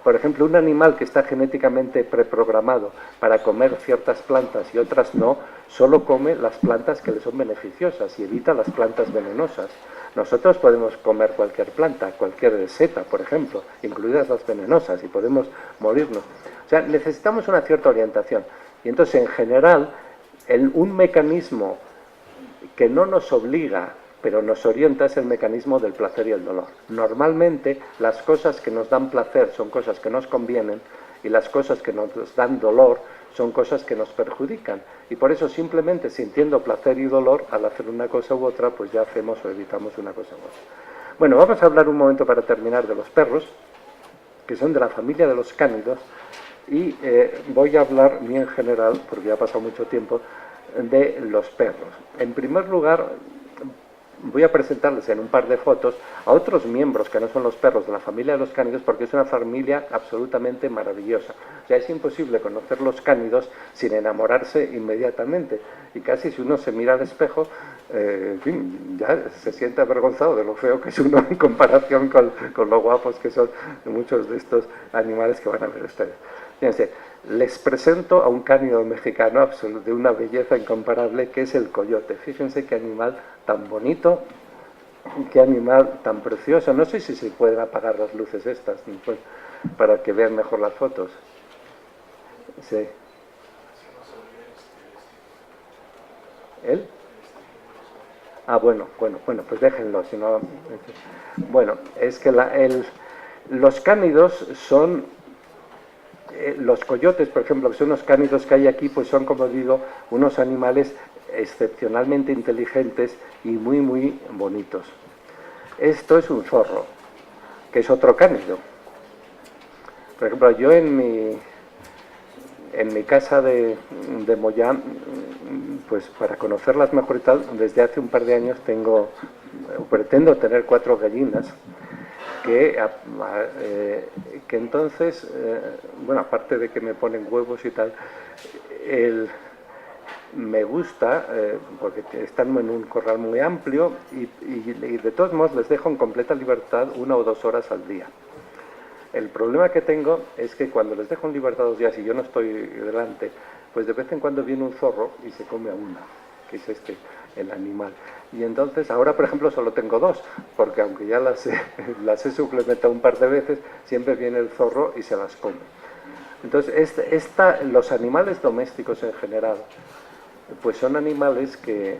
Por ejemplo, un animal que está genéticamente preprogramado para comer ciertas plantas y otras no, solo come las plantas que le son beneficiosas y evita las plantas venenosas. Nosotros podemos comer cualquier planta, cualquier seta, por ejemplo, incluidas las venenosas, y podemos morirnos. O sea, necesitamos una cierta orientación. Y entonces, en general, un mecanismo que no nos obliga, pero nos orienta, es el mecanismo del placer y el dolor. Normalmente, las cosas que nos dan placer son cosas que nos convienen, y las cosas que nos dan dolor son cosas que nos perjudican. Y por eso, simplemente sintiendo placer y dolor, al hacer una cosa u otra, pues ya hacemos o evitamos una cosa u otra. Bueno, vamos a hablar un momento para terminar de los perros, que son de la familia de los cánidos, y voy a hablar muy en general, porque ya ha pasado mucho tiempo, de los perros. En primer lugar, voy a presentarles en un par de fotos a otros miembros que no son los perros de la familia de los cánidos, porque es una familia absolutamente maravillosa. O sea, es imposible conocer los cánidos sin enamorarse inmediatamente, y casi si uno se mira al espejo, en fin, ya se siente avergonzado de lo feo que es uno en comparación con lo guapos que son muchos de estos animales que van a ver ustedes. Fíjense, les presento a un cánido mexicano de una belleza incomparable, que es el coyote. Fíjense qué animal tan bonito, qué animal tan precioso. No sé si se pueden apagar las luces estas, pues, para que vean mejor las fotos. Sí. ¿Él? Ah, bueno, pues déjenlo, si no... Bueno, es que los cánidos son... los coyotes, por ejemplo, que son los cánidos que hay aquí, pues son, como digo, unos animales excepcionalmente inteligentes y muy, muy bonitos. Esto es un zorro, que es otro cánido. Por ejemplo, yo en mi casa de Moyán, pues para conocerlas mejor y tal, desde hace un par de años pretendo tener 4 gallinas, que entonces, bueno, aparte de que me ponen huevos y tal, me gusta, porque están en un corral muy amplio, y de todos modos les dejo en completa libertad 1 o 2 horas al día. El problema que tengo es que cuando les dejo en libertad 2 días y yo no estoy delante, pues de vez en cuando viene un zorro y se come a una, que es el animal. Y entonces, ahora por ejemplo solo tengo 2, porque aunque ya las he suplementado un par de veces, siempre viene el zorro y se las come. Entonces, los animales domésticos en general, pues son animales que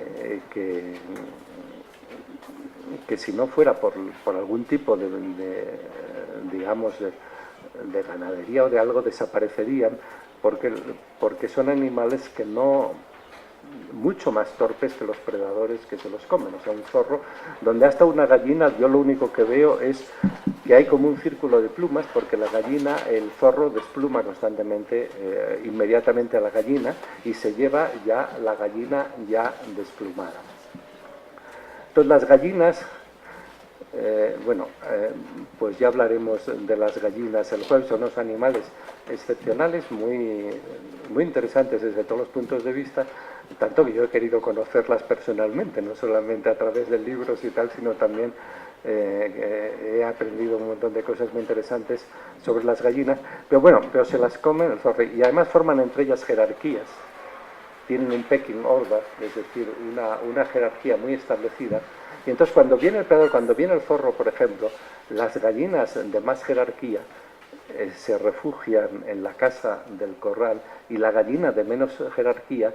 si no fuera por algún tipo digamos, de ganadería o de algo, desaparecerían, porque son animales que no... mucho más torpes que los predadores que se los comen. O sea, un zorro, donde hasta una gallina, yo lo único que veo es que hay como un círculo de plumas, porque la gallina, el zorro despluma constantemente, inmediatamente a la gallina, y se lleva ya la gallina ya desplumada. Entonces las gallinas, pues ya hablaremos de las gallinas el jueves. Son unos animales excepcionales, muy, muy interesantes desde todos los puntos de vista, tanto que yo he querido conocerlas personalmente, no solamente a través de libros y tal, sino también he aprendido un montón de cosas muy interesantes sobre las gallinas, pero se las comen el zorro, y además forman entre ellas jerarquías. Tienen un pecking order, es decir, una jerarquía muy establecida. Y entonces cuando viene el predador, cuando viene el zorro, por ejemplo, las gallinas de más jerarquía se refugian en la casa del corral y la gallina de menos jerarquía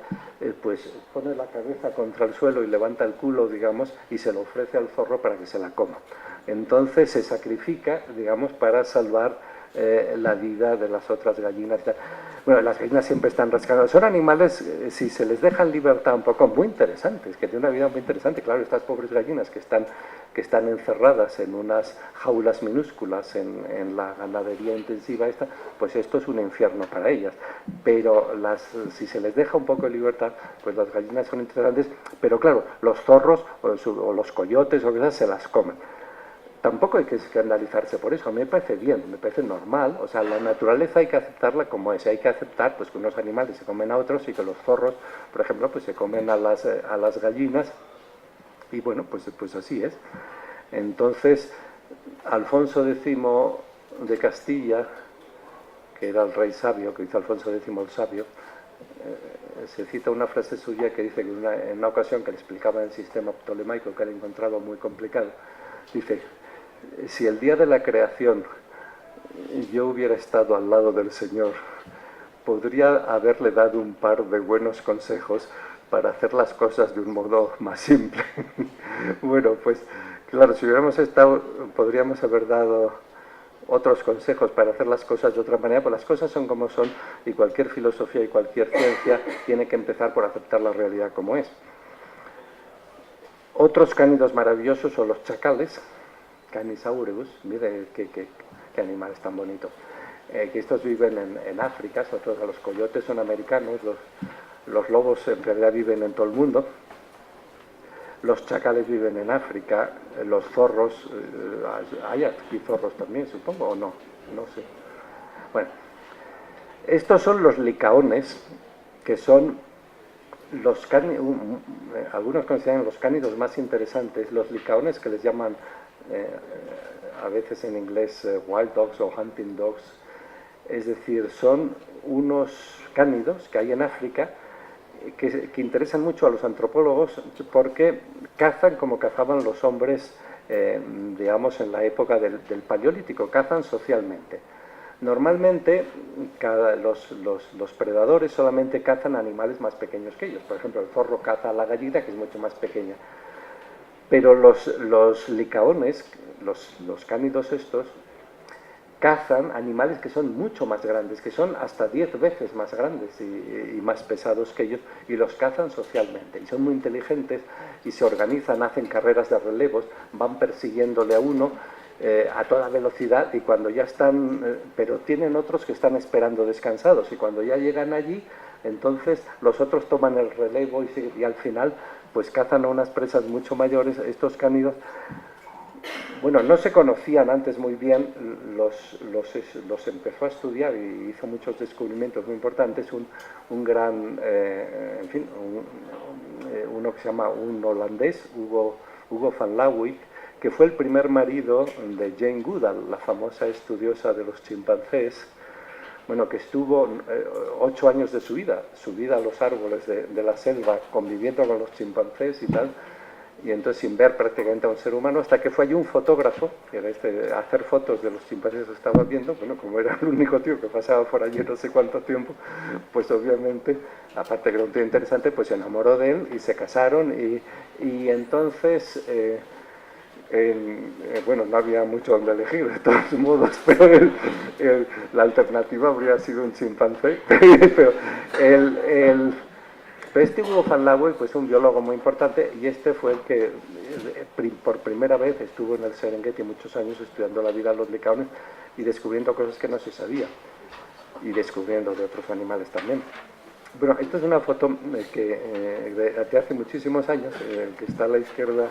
pues pone la cabeza contra el suelo y levanta el culo, digamos, y se lo ofrece al zorro para que se la coma. Entonces se sacrifica, digamos, para salvar la vida de las otras gallinas. Bueno, las gallinas siempre están rascando. Son animales, si se les deja en libertad, un poco muy interesantes, que tienen una vida muy interesante. Claro, estas pobres gallinas que están encerradas en unas jaulas minúsculas en la ganadería intensiva esta, pues esto es un infierno para ellas. Pero si se les deja un poco de libertad, pues las gallinas son interesantes, pero claro, los zorros o los coyotes o cosas se las comen. Tampoco hay que escandalizarse por eso, a mí me parece bien, me parece normal, o sea, la naturaleza hay que aceptarla como es, hay que aceptar pues que unos animales se comen a otros y que los zorros, por ejemplo, pues se comen a las gallinas, y bueno, pues así es. Entonces, Alfonso X de Castilla, que era el rey sabio, que hizo Alfonso X el sabio, se cita una frase suya que dice que en una ocasión que le explicaba el sistema ptolemaico que él encontraba muy complicado, dice: si el día de la creación yo hubiera estado al lado del Señor, podría haberle dado un par de buenos consejos para hacer las cosas de un modo más simple. Bueno, pues claro, si hubiéramos estado, podríamos haber dado otros consejos para hacer las cosas de otra manera, pues las cosas son como son y cualquier filosofía y cualquier ciencia tiene que empezar por aceptar la realidad como es. Otros cánidos maravillosos son los chacales, Canis aureus, mire qué animales tan bonitos. Que estos viven en África, sobre todo los coyotes son americanos, los lobos en realidad viven en todo el mundo, los chacales viven en África, los zorros, hay aquí zorros también, supongo, o no, no sé. Bueno, estos son los licaones, que son los algunos consideran los cánidos más interesantes, los licaones, que les llaman a veces en inglés wild dogs o hunting dogs, es decir, son unos cánidos que hay en África que interesan mucho a los antropólogos porque cazan como cazaban los hombres, digamos, en la época del Paleolítico, cazan socialmente. Normalmente los predadores solamente cazan animales más pequeños que ellos. Por ejemplo, el zorro caza a la gallina, que es mucho más pequeña. Pero los licaones, los cánidos estos, cazan animales que son mucho más grandes, que son hasta 10 veces más grandes y más pesados que ellos, y los cazan socialmente. Y son muy inteligentes y se organizan, hacen carreras de relevos, van persiguiéndole a uno a toda velocidad, y cuando ya están, pero tienen otros que están esperando descansados, y cuando ya llegan allí, entonces los otros toman el relevo y al final pues cazan a unas presas mucho mayores. Estos cánidos, bueno, no se conocían antes muy bien, los empezó a estudiar y hizo muchos descubrimientos muy importantes, un gran, en fin, uno que se llama un holandés, Hugo van Lawick, que fue el primer marido de Jane Goodall, la famosa estudiosa de los chimpancés, bueno, que estuvo 8 años de su vida subida a los árboles de la selva, conviviendo con los chimpancés y tal, y entonces sin ver prácticamente a un ser humano, hasta que fue allí un fotógrafo, que era a hacer fotos de los chimpancés que estaba viendo. Bueno, como era el único tío que pasaba por allí no sé cuánto tiempo, pues obviamente, aparte que era un tío interesante, pues se enamoró de él y se casaron, y entonces... bueno, no había mucho donde elegir de todos modos, pero la alternativa habría sido un chimpancé. Pero este Hugo van Lawick, pues un biólogo muy importante, y este fue el que por primera vez estuvo en el Serengeti muchos años estudiando la vida de los licaones y descubriendo cosas que no se sabía, y descubriendo de otros animales también. Bueno, esta es una foto de hace muchísimos años. El que está a la izquierda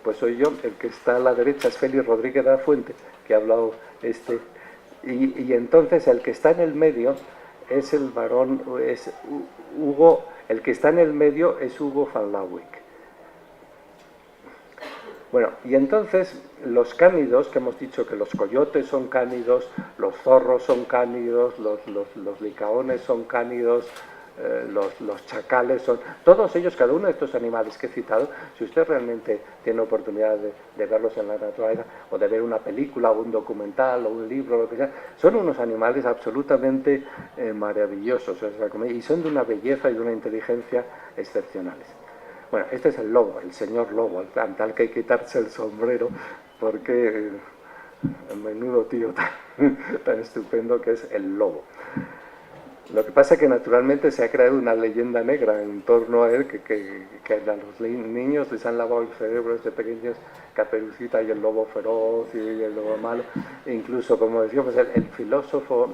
pues soy yo, el que está a la derecha es Félix Rodríguez de la Fuente, que ha hablado y entonces el que está en el medio es el varón, es Hugo, el que está en el medio es Hugo van Lawick. Bueno, y entonces los cánidos, que hemos dicho que los coyotes son cánidos, los zorros son cánidos, los licaones son cánidos, los chacales, son todos ellos, cada uno de estos animales que he citado. Si usted realmente tiene oportunidad de verlos en la naturaleza, o de ver una película o un documental o un libro, lo que sea, son unos animales absolutamente maravillosos, y son de una belleza y de una inteligencia excepcionales. Bueno, este es el lobo, el señor lobo, al tal que hay que quitarse el sombrero, porque menudo tío tan estupendo que es el lobo. Lo que pasa es que naturalmente se ha creado una leyenda negra en torno a él, que a los niños les han lavado el cerebro desde pequeños, Caperucita y el lobo feroz y el lobo malo. E incluso, como decíamos, el filósofo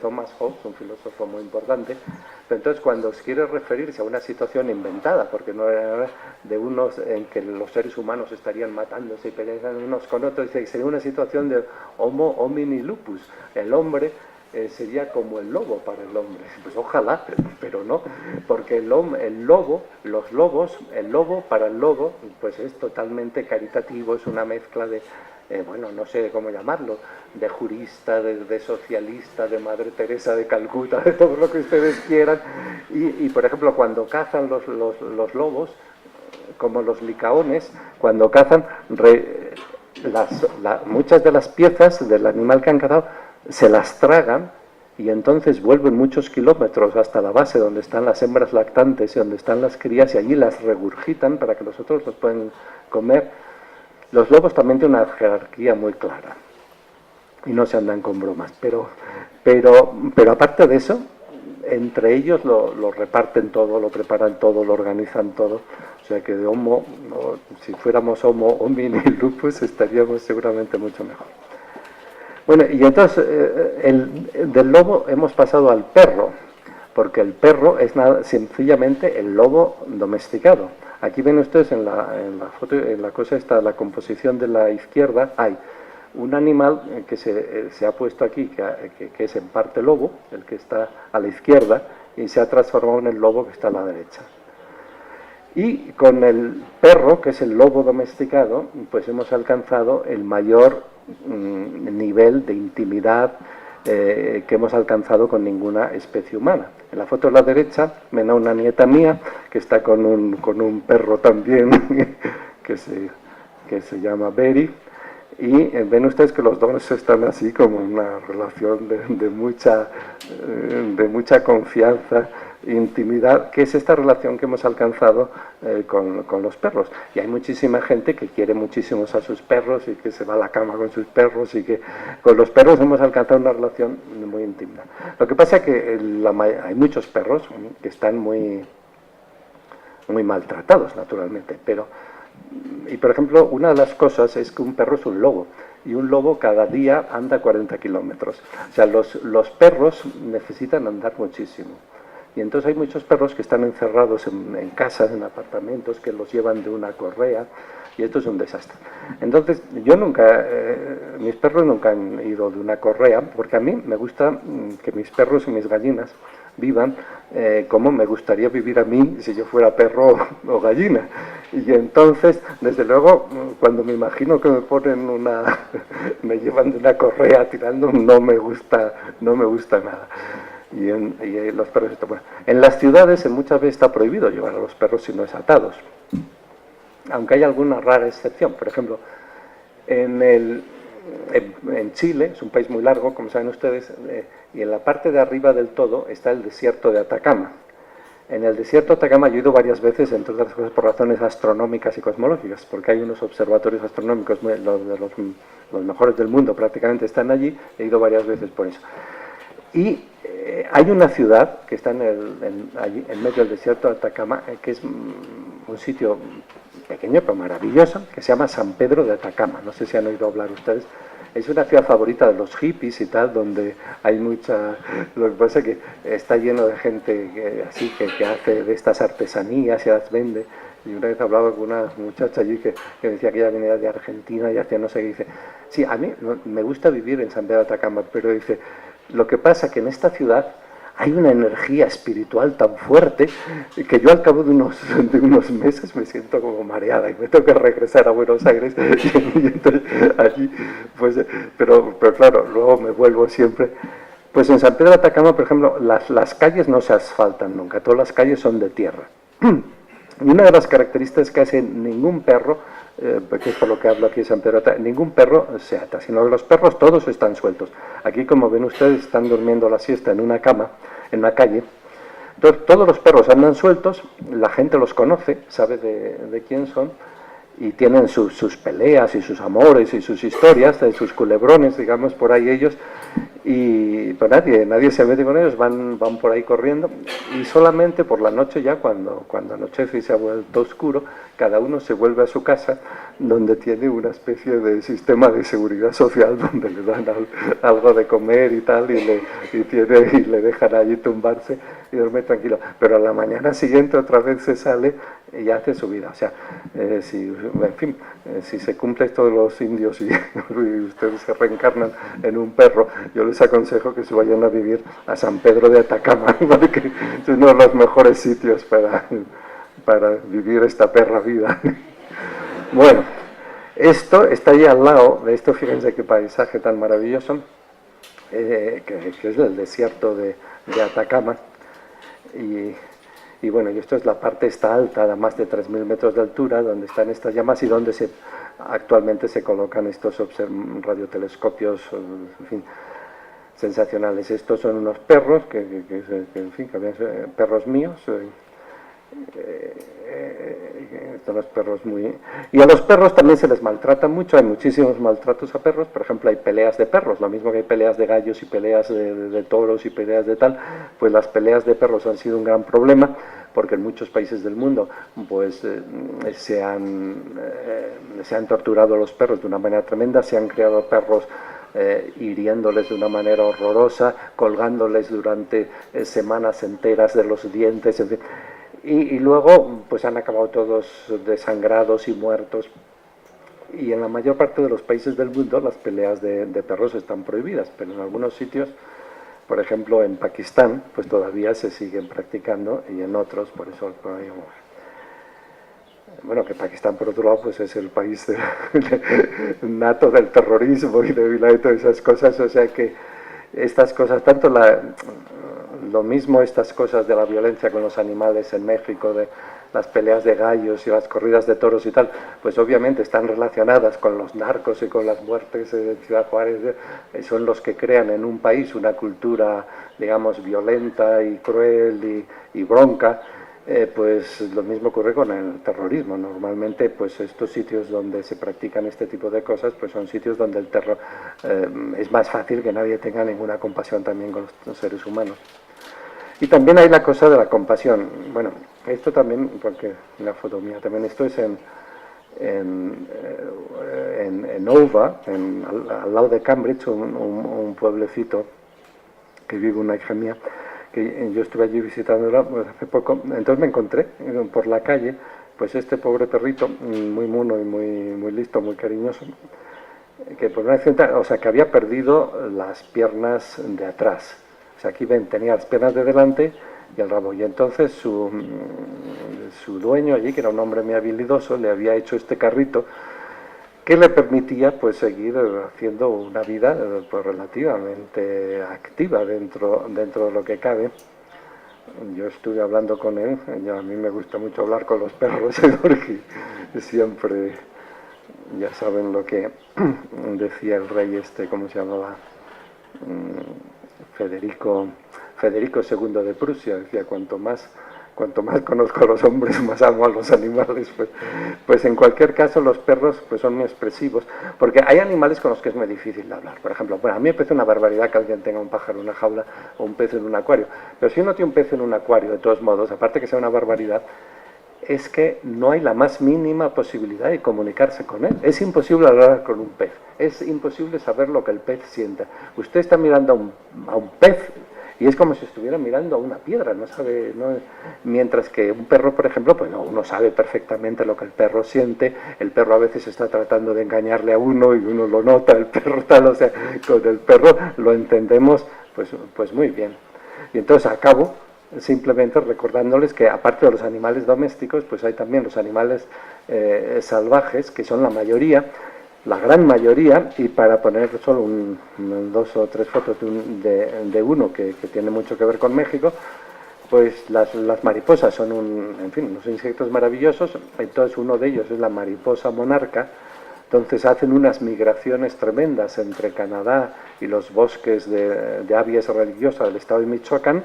Thomas Hobbes, un filósofo muy importante, pero entonces cuando quiere referirse a una situación inventada, porque no era de unos en que los seres humanos estarían matándose y peleando unos con otros, dice que sería una situación de homo homini lupus, el hombre sería como el lobo para el hombre. Pues ojalá, pero no, porque el lobo para el lobo, pues es totalmente caritativo, es una mezcla de, bueno, no sé cómo llamarlo, de jurista, de socialista, de Madre Teresa de Calcuta, de todo lo que ustedes quieran. Y por ejemplo, cuando cazan los lobos, como los licaones, cuando cazan, muchas de las piezas del animal que han cazado se las tragan, y entonces vuelven muchos kilómetros hasta la base donde están las hembras lactantes y donde están las crías, y allí las regurgitan para que los otros los puedan comer. Los lobos también tienen una jerarquía muy clara y no se andan con bromas, pero aparte de eso, entre ellos lo reparten todo, lo preparan todo, lo organizan todo. O sea que de homo, si fuéramos homo homini lupus, estaríamos seguramente mucho mejor. Bueno, y entonces del lobo hemos pasado al perro, porque el perro es sencillamente el lobo domesticado. Aquí ven ustedes en la foto, en la cosa esta, la composición de la izquierda, hay un animal que se ha puesto aquí, que es en parte lobo, el que está a la izquierda, y se ha transformado en el lobo que está a la derecha. Y con el perro, que es el lobo domesticado, pues hemos alcanzado el mayor nivel de intimidad que hemos alcanzado con ninguna especie humana. En la foto a la derecha ven a una nieta mía que está con un perro también que se llama Berry, y ven ustedes que los dos están así como en una relación de mucha confianza, intimidad, que es esta relación que hemos alcanzado con los perros. Y hay muchísima gente que quiere muchísimo a sus perros y que se va a la cama con sus perros, y que con los perros hemos alcanzado una relación muy íntima. Lo que pasa es que hay muchos perros que están muy maltratados, naturalmente, y por ejemplo, una de las cosas es que un perro es un lobo, y un lobo cada día anda 40 kilómetros. O sea, los perros necesitan andar muchísimo. Y entonces hay muchos perros que están encerrados en casas, en apartamentos, que los llevan de una correa, y esto es un desastre. Entonces, mis perros nunca han ido de una correa, porque a mí me gusta que mis perros y mis gallinas vivan como me gustaría vivir a mí si yo fuera perro o gallina. Y entonces, desde luego, cuando me imagino que me llevan de una correa tirando, no me gusta nada. Y los perros, bueno, en las ciudades muchas veces está prohibido llevar a los perros si no es atados, aunque hay alguna rara excepción. Por ejemplo, en Chile, es un país muy largo, como saben ustedes, y en la parte de arriba del todo está el desierto de Atacama. En el desierto de Atacama yo he ido varias veces, entre otras cosas por razones astronómicas y cosmológicas, porque hay unos observatorios astronómicos, los mejores del mundo prácticamente están allí. He ido varias veces por eso. Y hay una ciudad que está allí, en medio del desierto de Atacama, que es un sitio pequeño pero maravilloso, que se llama San Pedro de Atacama. No sé si han oído hablar ustedes. Es una ciudad favorita de los hippies y tal, donde hay mucha... Lo que pasa es que está lleno de gente que hace de estas artesanías y las vende. Y una vez hablaba con una muchacha allí que decía que ella venía de Argentina y hacía no sé qué. Dice, sí, a mí me gusta vivir en San Pedro de Atacama, pero dice, lo que pasa es que en esta ciudad hay una energía espiritual tan fuerte que yo al cabo de unos meses me siento como mareada y me tengo que regresar a Buenos Aires y entonces allí, pues, pero claro, luego me vuelvo siempre. Pues en San Pedro de Atacama, por ejemplo, las calles no se asfaltan nunca, todas las calles son de tierra. Y una de las características que hace ningún perro, porque es por lo que hablo aquí en San Pedro, ningún perro se ata, sino que los perros todos están sueltos. Aquí, como ven ustedes, están durmiendo la siesta en una cama, en una calle. Entonces, todos los perros andan sueltos, la gente los conoce, sabe de quién son, y tienen sus peleas y sus amores y sus historias, sus culebrones, digamos, por ahí ellos, y pues nadie se mete con ellos, van por ahí corriendo, y solamente por la noche ya, cuando anochece y se ha vuelto oscuro, cada uno se vuelve a su casa, donde tiene una especie de sistema de seguridad social, donde le dan algo de comer y tal, y le dejan allí tumbarse y duerme tranquilo. Pero a la mañana siguiente otra vez se sale y hace su vida. O sea, si se cumple esto de los indios y ustedes se reencarnan en un perro, yo les aconsejo que se vayan a vivir a San Pedro de Atacama, porque es uno de los mejores sitios para vivir esta perra vida. Bueno, esto está ahí al lado de esto, fíjense qué paisaje tan maravilloso, que es el desierto de Atacama, y bueno, y esto es la parte esta alta, a más de 3.000 metros de altura, donde están estas llamas y donde actualmente se colocan estos radiotelescopios, en fin, sensacionales. Estos son unos perros, en fin, perros míos, son los perros muy... Y a los perros también se les maltrata mucho, hay muchísimos maltratos a perros, por ejemplo hay peleas de perros, lo mismo que hay peleas de gallos y peleas de toros y peleas de tal, pues las peleas de perros han sido un gran problema, porque en muchos países del mundo pues se han torturado a los perros de una manera tremenda, se han creado perros hiriéndoles de una manera horrorosa, colgándoles durante semanas enteras de los dientes, en fin. Y luego pues han acabado todos desangrados y muertos. Y en la mayor parte de los países del mundo las peleas de perros están prohibidas, pero en algunos sitios, por ejemplo en Pakistán, pues todavía se siguen practicando, y en otros, por eso, bueno, que Pakistán por otro lado pues es el país nato del terrorismo y de todas esas cosas, o sea que estas cosas, tanto lo mismo estas cosas de la violencia con los animales en México, de las peleas de gallos y las corridas de toros y tal, pues obviamente están relacionadas con los narcos y con las muertes de Ciudad Juárez, son los que crean en un país una cultura, digamos, violenta y cruel y bronca. Pues lo mismo ocurre con el terrorismo. Normalmente pues estos sitios donde se practican este tipo de cosas pues son sitios donde el terror es más fácil que nadie tenga ninguna compasión también con los seres humanos. Y también hay la cosa de la compasión. Bueno, esto también, porque la foto mía también, esto es en Ova, al lado de Cambridge, un pueblecito que vive una hija mía, que yo estuve allí visitándola pues, hace poco. Entonces me encontré por la calle pues este pobre perrito, muy mono y muy listo, muy cariñoso, que por una accidente, o sea, que había perdido las piernas de atrás. O sea, aquí ven, tenía las piernas de delante y el rabo, y entonces su dueño allí, que era un hombre muy habilidoso, le había hecho este carrito que le permitía pues seguir haciendo una vida pues relativamente activa dentro de lo que cabe. Yo estuve hablando con él, a mí me gusta mucho hablar con los perros, porque siempre, ya saben lo que decía el rey ¿cómo se llamaba? Federico II de Prusia, decía, cuanto más conozco a los hombres, más amo a los animales. Pues en cualquier caso los perros pues son muy expresivos, porque hay animales con los que es muy difícil hablar. Por ejemplo, bueno, a mí me parece una barbaridad que alguien tenga un pájaro en una jaula o un pez en un acuario, pero si uno tiene un pez en un acuario, de todos modos, aparte que sea una barbaridad, es que no hay la más mínima posibilidad de comunicarse con él. Es imposible hablar con un pez, es imposible saber lo que el pez sienta. Usted está mirando a un pez y es como si estuviera mirando a una piedra, no sabe, no, mientras que un perro, por ejemplo, pues no, uno sabe perfectamente lo que el perro siente. El perro a veces está tratando de engañarle a uno y uno lo nota, el perro tal, o sea, con el perro lo entendemos pues muy bien. Y entonces acabo simplemente recordándoles que aparte de los animales domésticos, pues hay también los animales salvajes, que son la mayoría, la gran mayoría, y para poner solo dos o tres fotos de uno que tiene mucho que ver con México, pues las mariposas son en fin, unos insectos maravillosos. Entonces uno de ellos es la mariposa monarca. Entonces hacen unas migraciones tremendas entre Canadá y los bosques de aves religiosas del estado de Michoacán.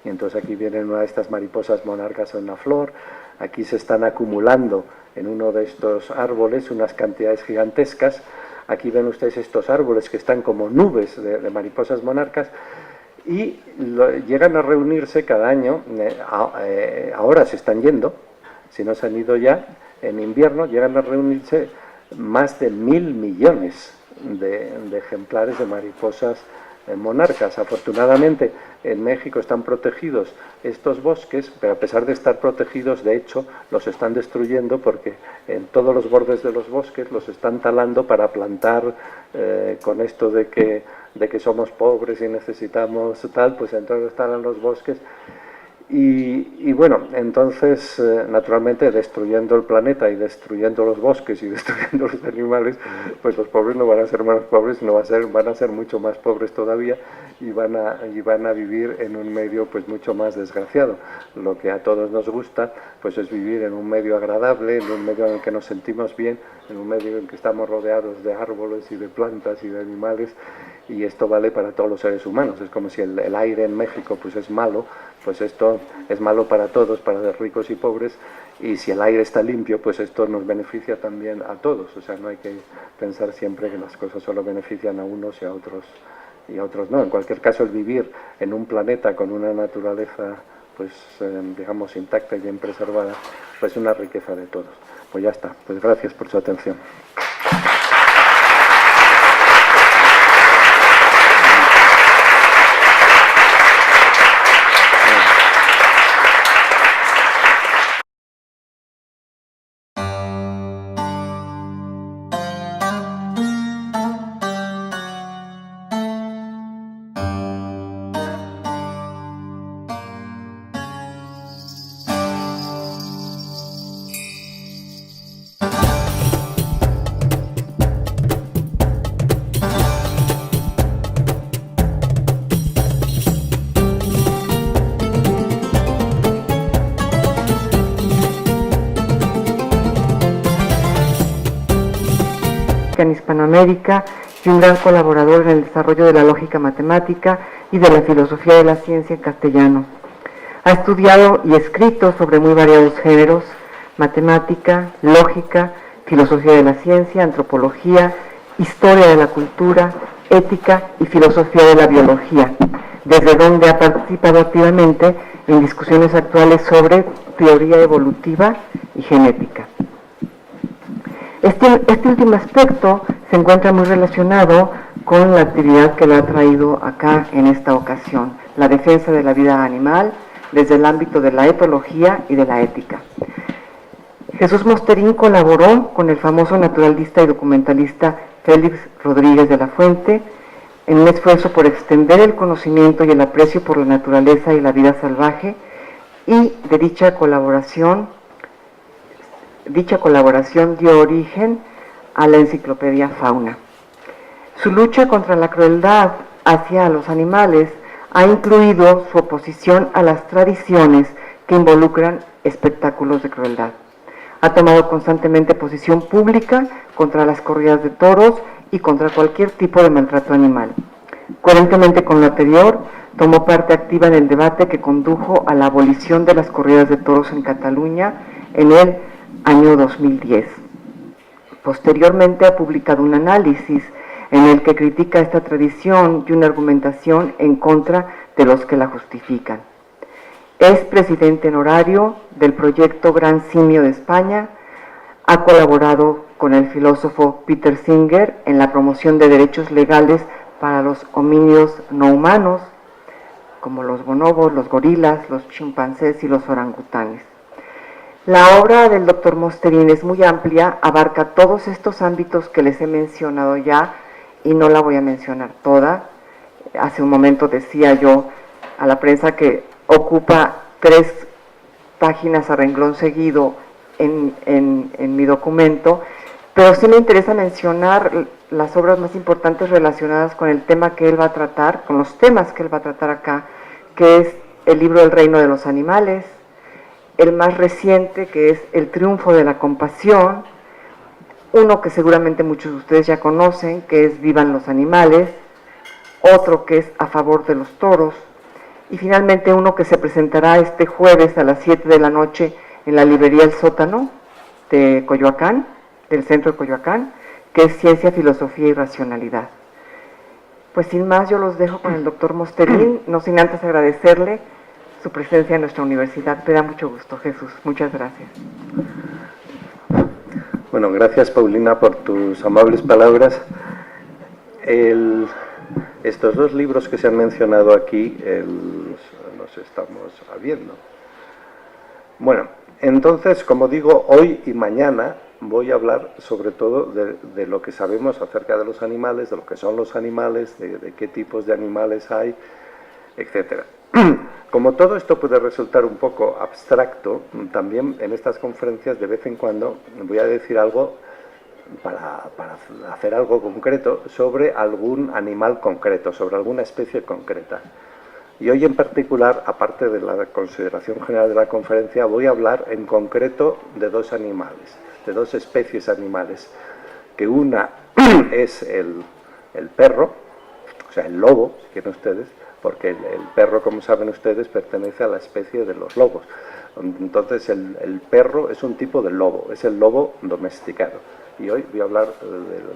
Y entonces aquí vienen una de estas mariposas monarcas en una flor. Aquí se están acumulando en uno de estos árboles unas cantidades gigantescas. Aquí ven ustedes estos árboles que están como nubes de mariposas monarcas, y llegan a reunirse cada año. Ahora se están yendo, si no se han ido ya, en invierno llegan a reunirse más de 1.000 millones de ejemplares de mariposas monarcas. Afortunadamente en México están protegidos estos bosques, pero a pesar de estar protegidos, de hecho los están destruyendo, porque en todos los bordes de los bosques los están talando para plantar, con esto de que somos pobres y necesitamos tal, pues entonces talan los bosques. Y bueno, entonces, naturalmente, destruyendo el planeta y destruyendo los bosques y destruyendo los animales, pues los pobres no van a ser menos pobres, van a ser mucho más pobres todavía, y van a vivir en un medio pues mucho más desgraciado. Lo que a todos nos gusta pues es vivir en un medio agradable, en un medio en el que nos sentimos bien, en un medio en el que estamos rodeados de árboles y de plantas y de animales, y esto vale para todos los seres humanos. Es como si el aire en México pues es malo, pues esto es malo para todos, para los ricos y pobres, y si el aire está limpio, pues esto nos beneficia también a todos. O sea, no hay que pensar siempre que las cosas solo benefician a unos y a otros no. En cualquier caso, el vivir en un planeta con una naturaleza pues digamos intacta y bien preservada, pues es una riqueza de todos. Pues ya está, pues gracias por su atención. En Hispanoamérica y un gran colaborador en el desarrollo de la lógica matemática y de la filosofía de la ciencia en castellano. Ha estudiado y escrito sobre muy variados géneros: matemática, lógica, filosofía de la ciencia, antropología, historia de la cultura, ética y filosofía de la biología, desde donde ha participado activamente en discusiones actuales sobre teoría evolutiva y genética. Este último aspecto se encuentra muy relacionado con la actividad que lo ha traído acá en esta ocasión, la defensa de la vida animal desde el ámbito de la etología y de la ética. Jesús Mosterín colaboró con el famoso naturalista y documentalista Félix Rodríguez de la Fuente en un esfuerzo por extender el conocimiento y el aprecio por la naturaleza y la vida salvaje, y de dicha colaboración dio origen a la enciclopedia Fauna. Su lucha contra la crueldad hacia los animales ha incluido su oposición a las tradiciones que involucran espectáculos de crueldad. Ha tomado constantemente posición pública contra las corridas de toros y contra cualquier tipo de maltrato animal. Coherentemente con lo anterior, tomó parte activa en el debate que condujo a la abolición de las corridas de toros en Cataluña en el año 2010. Posteriormente ha publicado un análisis en el que critica esta tradición y una argumentación en contra de los que la justifican. Es presidente honorario del proyecto Gran Simio de España. Ha colaborado con el filósofo Peter Singer en la promoción de derechos legales para los homínidos no humanos, como los bonobos, los gorilas, los chimpancés y los orangutanes. La obra del Dr. Mosterín es muy amplia, abarca todos estos ámbitos que les he mencionado ya, y no la voy a mencionar toda. Hace un momento decía yo a la prensa que ocupa 3 páginas a renglón seguido en mi documento, pero sí me interesa mencionar las obras más importantes relacionadas con el tema que él va a tratar, con los temas que él va a tratar acá, que es el libro El reino de los animales, el más reciente, que es El triunfo de la compasión, uno que seguramente muchos de ustedes ya conocen, que es Vivan los animales, otro que es A favor de los toros, y finalmente uno que se presentará este jueves a las 7 de la noche en la librería El Sótano de Coyoacán, del centro de Coyoacán, que es Ciencia, Filosofía y Racionalidad. Pues sin más, yo los dejo con el doctor Mosterín, no sin antes agradecerle su presencia en nuestra universidad. Me da mucho gusto, Jesús. Muchas gracias. Bueno, gracias, Paulina, por tus amables palabras. Estos dos libros que se han mencionado aquí los estamos viendo. Bueno, entonces, como digo, hoy y mañana voy a hablar sobre todo de lo que sabemos acerca de los animales, de lo que son los animales, de qué tipos de animales hay, etcétera. Como todo esto puede resultar un poco abstracto, también en estas conferencias de vez en cuando voy a decir algo para hacer algo concreto sobre algún animal concreto, sobre alguna especie concreta. Y hoy en particular, aparte de la consideración general de la conferencia, voy a hablar en concreto de dos animales, de dos especies animales, que una es el perro, o sea, el lobo, si quieren ustedes, porque el perro, como saben ustedes, pertenece a la especie de los lobos. Entonces, el perro es un tipo de lobo, es el lobo domesticado. Y hoy voy a hablar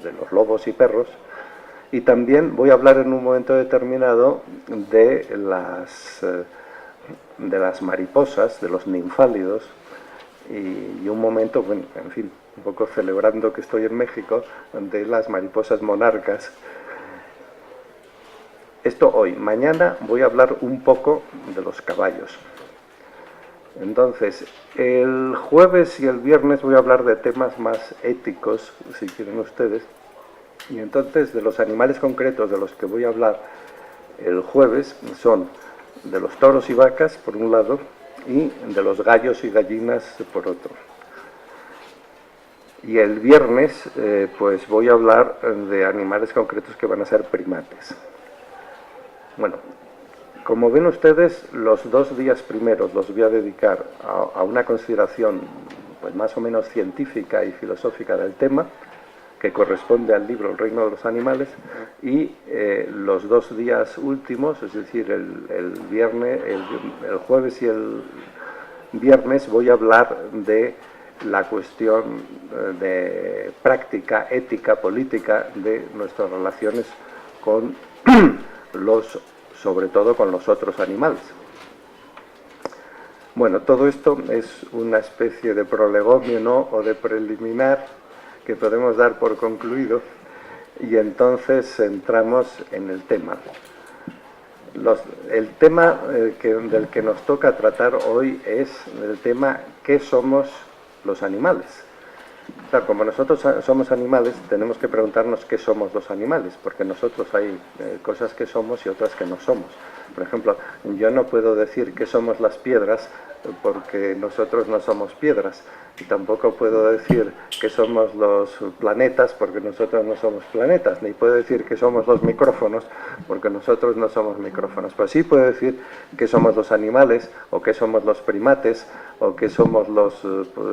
de los lobos y perros. Y también voy a hablar en un momento determinado de las mariposas, de los ninfálidos, y un momento, bueno, en fin, un poco celebrando que estoy en México, de las mariposas monarcas. Esto hoy. Mañana voy a hablar un poco de los caballos. Entonces, el jueves y el viernes voy a hablar de temas más éticos, si quieren ustedes. Y entonces, de los animales concretos de los que voy a hablar el jueves son de los toros y vacas, por un lado, y de los gallos y gallinas, por otro. Y el viernes, pues voy a hablar de animales concretos que van a ser primates. Bueno, como ven ustedes, los 2 días primeros los voy a dedicar a una consideración pues más o menos científica y filosófica del tema, que corresponde al libro El reino de los animales, y los 2 días últimos, es decir, el jueves y el viernes, voy a hablar de la cuestión de práctica, ética, política de nuestras relaciones con sobre todo con los otros animales. Bueno, todo esto es una especie de prolegomio, ¿no?, o de preliminar que podemos dar por concluido, y entonces entramos en el tema. El tema del que nos toca tratar hoy es el tema ¿qué somos los animales? Claro, como nosotros somos animales, tenemos que preguntarnos qué somos los animales, porque nosotros hay cosas que somos y otras que no somos. Por ejemplo, yo no puedo decir que somos las piedras porque nosotros no somos piedras, y tampoco puedo decir que somos los planetas porque nosotros no somos planetas, ni puedo decir que somos los micrófonos porque nosotros no somos micrófonos. Pues sí puedo decir que somos los animales, o que somos los primates, o que somos los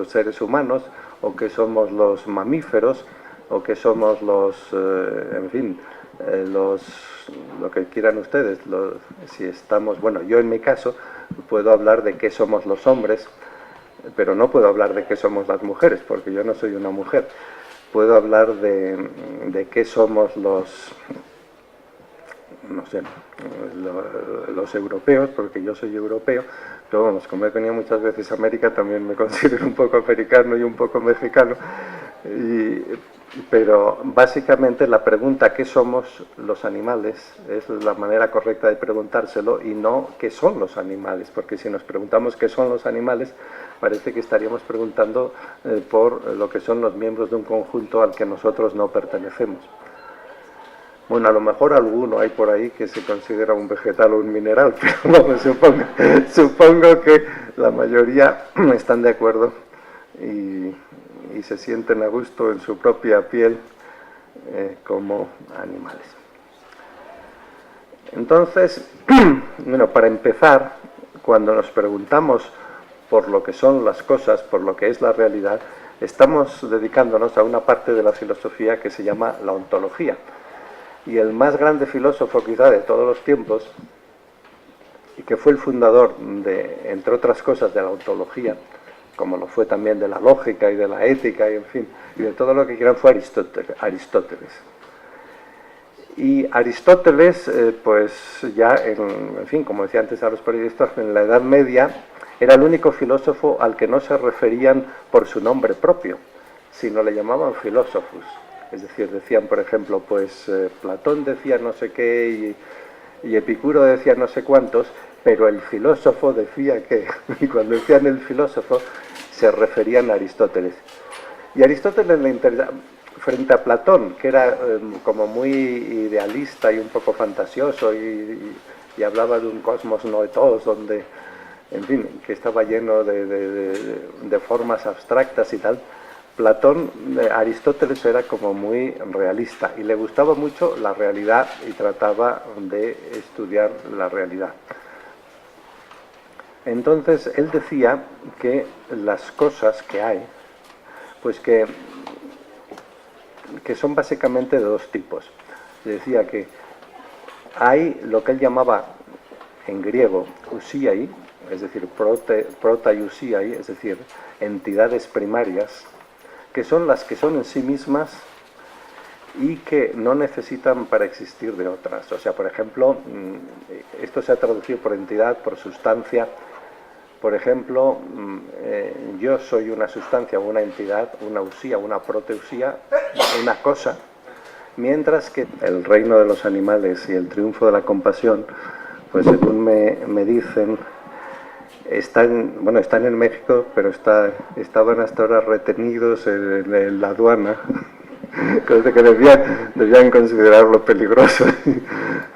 seres humanos, o que somos los mamíferos, o que somos los, en fin, lo que quieran ustedes. Si estamos, bueno, yo en mi caso puedo hablar de qué somos los hombres, pero no puedo hablar de qué somos las mujeres, porque yo no soy una mujer. Puedo hablar de qué somos los europeos, porque yo soy europeo, pero vamos, como he venido muchas veces a América, también me considero un poco americano y un poco mexicano, pero básicamente la pregunta ¿qué somos los animales? Es la manera correcta de preguntárselo, y no ¿qué son los animales? Porque si nos preguntamos ¿qué son los animales?, parece que estaríamos preguntando por lo que son los miembros de un conjunto al que nosotros no pertenecemos. Bueno, a lo mejor alguno hay por ahí que se considera un vegetal o un mineral, pero vamos, supongo que la mayoría están de acuerdo y y se sienten a gusto en su propia piel como animales. Entonces, bueno, para empezar, cuando nos preguntamos por lo que son las cosas, por lo que es la realidad, estamos dedicándonos a una parte de la filosofía que se llama la ontología. Y el más grande filósofo quizá de todos los tiempos, y que fue el fundador de, entre otras cosas, de la ontología, como lo fue también de la lógica y de la ética, y en fin, y de todo lo que quieran, fue Aristóteles. Y Aristóteles, pues ya, en fin, como decía antes a los periodistas, en la Edad Media era el único filósofo al que no se referían por su nombre propio, sino le llamaban filósofos. Es decir, decían, por ejemplo, pues Platón decía no sé qué y Epicuro decía no sé cuántos, pero el filósofo decía que, y cuando decían el filósofo, se referían a Aristóteles. Y Aristóteles le interesaba, frente a Platón, que era como muy idealista y un poco fantasioso y hablaba de un cosmos noetos donde, en fin, que estaba lleno de formas abstractas y tal. Platón, Aristóteles era como muy realista y le gustaba mucho la realidad y trataba de estudiar la realidad. Entonces él decía que las cosas que hay, pues que son básicamente de dos tipos. Decía que hay lo que él llamaba en griego usiai, es decir, protaiusiai, es decir, entidades primarias, que son las que son en sí mismas y que no necesitan para existir de otras. O sea, por ejemplo, esto se ha traducido por entidad, por sustancia. Por ejemplo, yo soy una sustancia o una entidad, una usía, una proteusía, una cosa, mientras que el reino de los animales y el triunfo de la compasión, pues según me dicen, están en México, pero estaban hasta ahora retenidos en la aduana, cosa que debían considerarlo peligroso,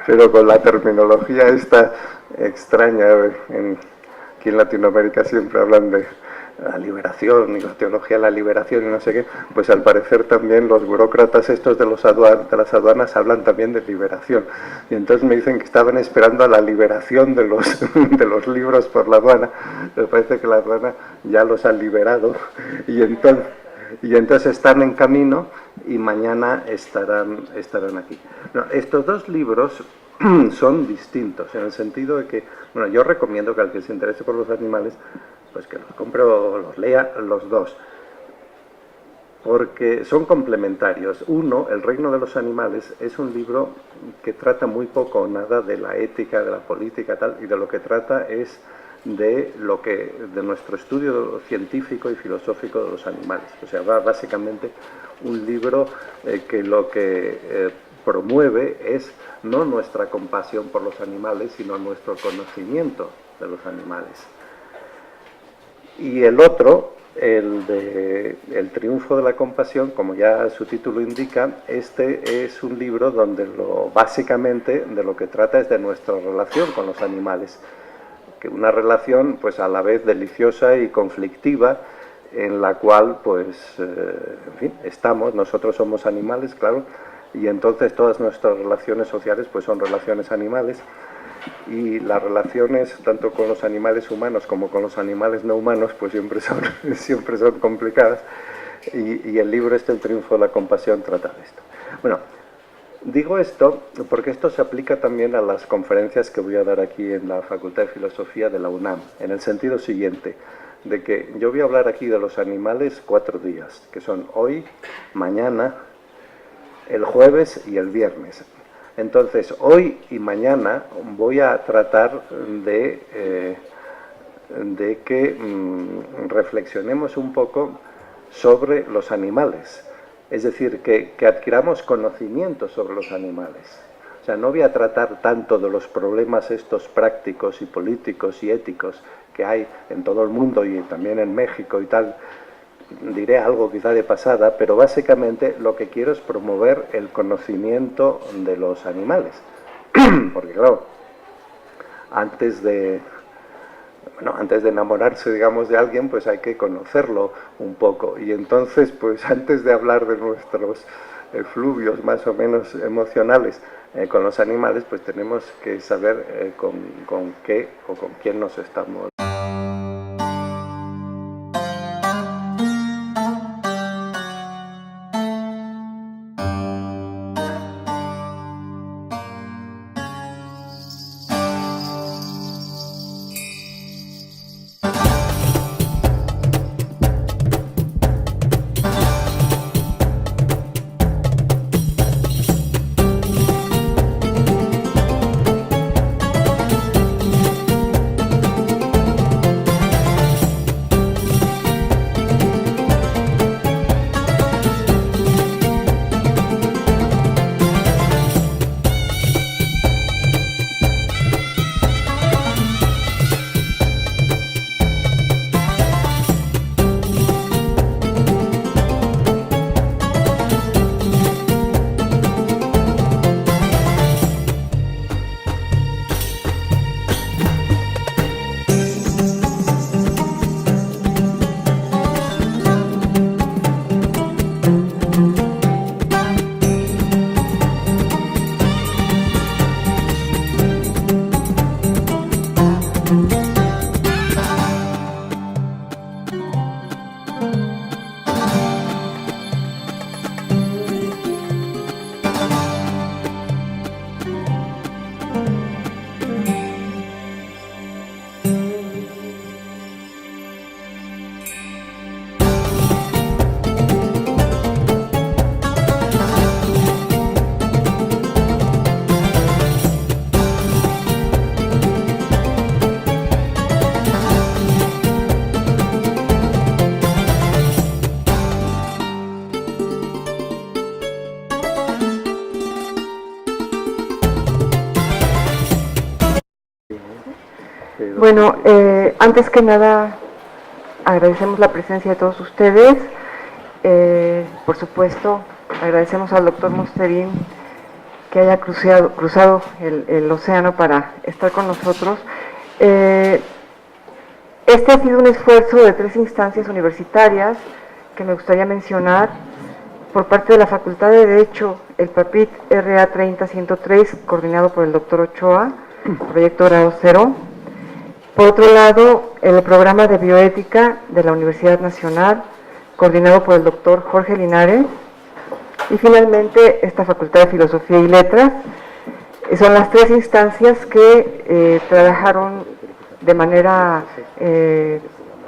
pero con la terminología esta extraña, aquí en Latinoamérica siempre hablan de la liberación y la teología de la liberación y no sé qué, pues al parecer también los burócratas estos de las aduanas hablan también de liberación. Y entonces me dicen que estaban esperando a la liberación de los libros por la aduana. Me parece que la aduana ya los ha liberado y entonces están en camino y mañana estarán aquí. No, estos dos libros son distintos en el sentido de que, bueno, yo recomiendo que al que se interese por los animales, pues que los compre o los lea los dos, porque son complementarios. Uno, El reino de los animales, es un libro que trata muy poco o nada de la ética, de la política, tal, y de lo que trata es de nuestro estudio científico y filosófico de los animales. O sea, va básicamente un libro que lo que promueve es no nuestra compasión por los animales, sino nuestro conocimiento de los animales. Y el otro, el triunfo de la compasión, como ya su título indica, este es un libro donde básicamente de lo que trata es de nuestra relación con los animales, que una relación pues a la vez deliciosa y conflictiva, en la cual pues en fin, nosotros somos animales, claro, y entonces todas nuestras relaciones sociales pues son relaciones animales, y las relaciones tanto con los animales humanos como con los animales no humanos pues siempre son complicadas, y el libro El triunfo de la compasión, trata de esto. Bueno, digo esto porque esto se aplica también a las conferencias que voy a dar aquí en la Facultad de Filosofía de la UNAM, en el sentido siguiente, de que yo voy a hablar aquí de los animales 4 días, que son hoy, mañana, el jueves y el viernes. Entonces, hoy y mañana voy a tratar de que reflexionemos un poco sobre los animales. Es decir, que adquiramos conocimiento sobre los animales. O sea, no voy a tratar tanto de los problemas estos prácticos y políticos y éticos que hay en todo el mundo y también en México y tal. Diré algo quizá de pasada, pero básicamente lo que quiero es promover el conocimiento de los animales. Porque claro, antes de bueno, antes de enamorarse, digamos, de alguien, pues hay que conocerlo un poco. Y entonces, pues antes de hablar de nuestros fluvios más o menos emocionales con los animales, pues tenemos que saber con qué o con quién nos estamos. Bueno, antes que nada agradecemos la presencia de todos ustedes. Por supuesto, agradecemos al doctor Mosterín que haya cruzado el océano para estar con nosotros. Este ha sido un esfuerzo de 3 instancias universitarias que me gustaría mencionar. Por parte de la Facultad de Derecho, el PAPIT RA 30-103, coordinado por el doctor Ochoa, proyecto grado 0. Por otro lado, el programa de bioética de la Universidad Nacional, coordinado por el doctor Jorge Linares. Y finalmente, esta Facultad de Filosofía y Letras. Son las 3 instancias que trabajaron de manera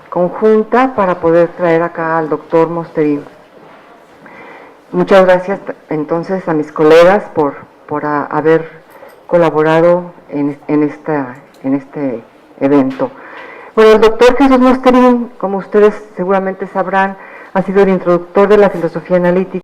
conjunta para poder traer acá al doctor Mosterín. Muchas gracias entonces a mis colegas por haber colaborado en este evento. Bueno, el doctor Jesús Mosterín, como ustedes seguramente sabrán, ha sido el introductor de la filosofía analítica.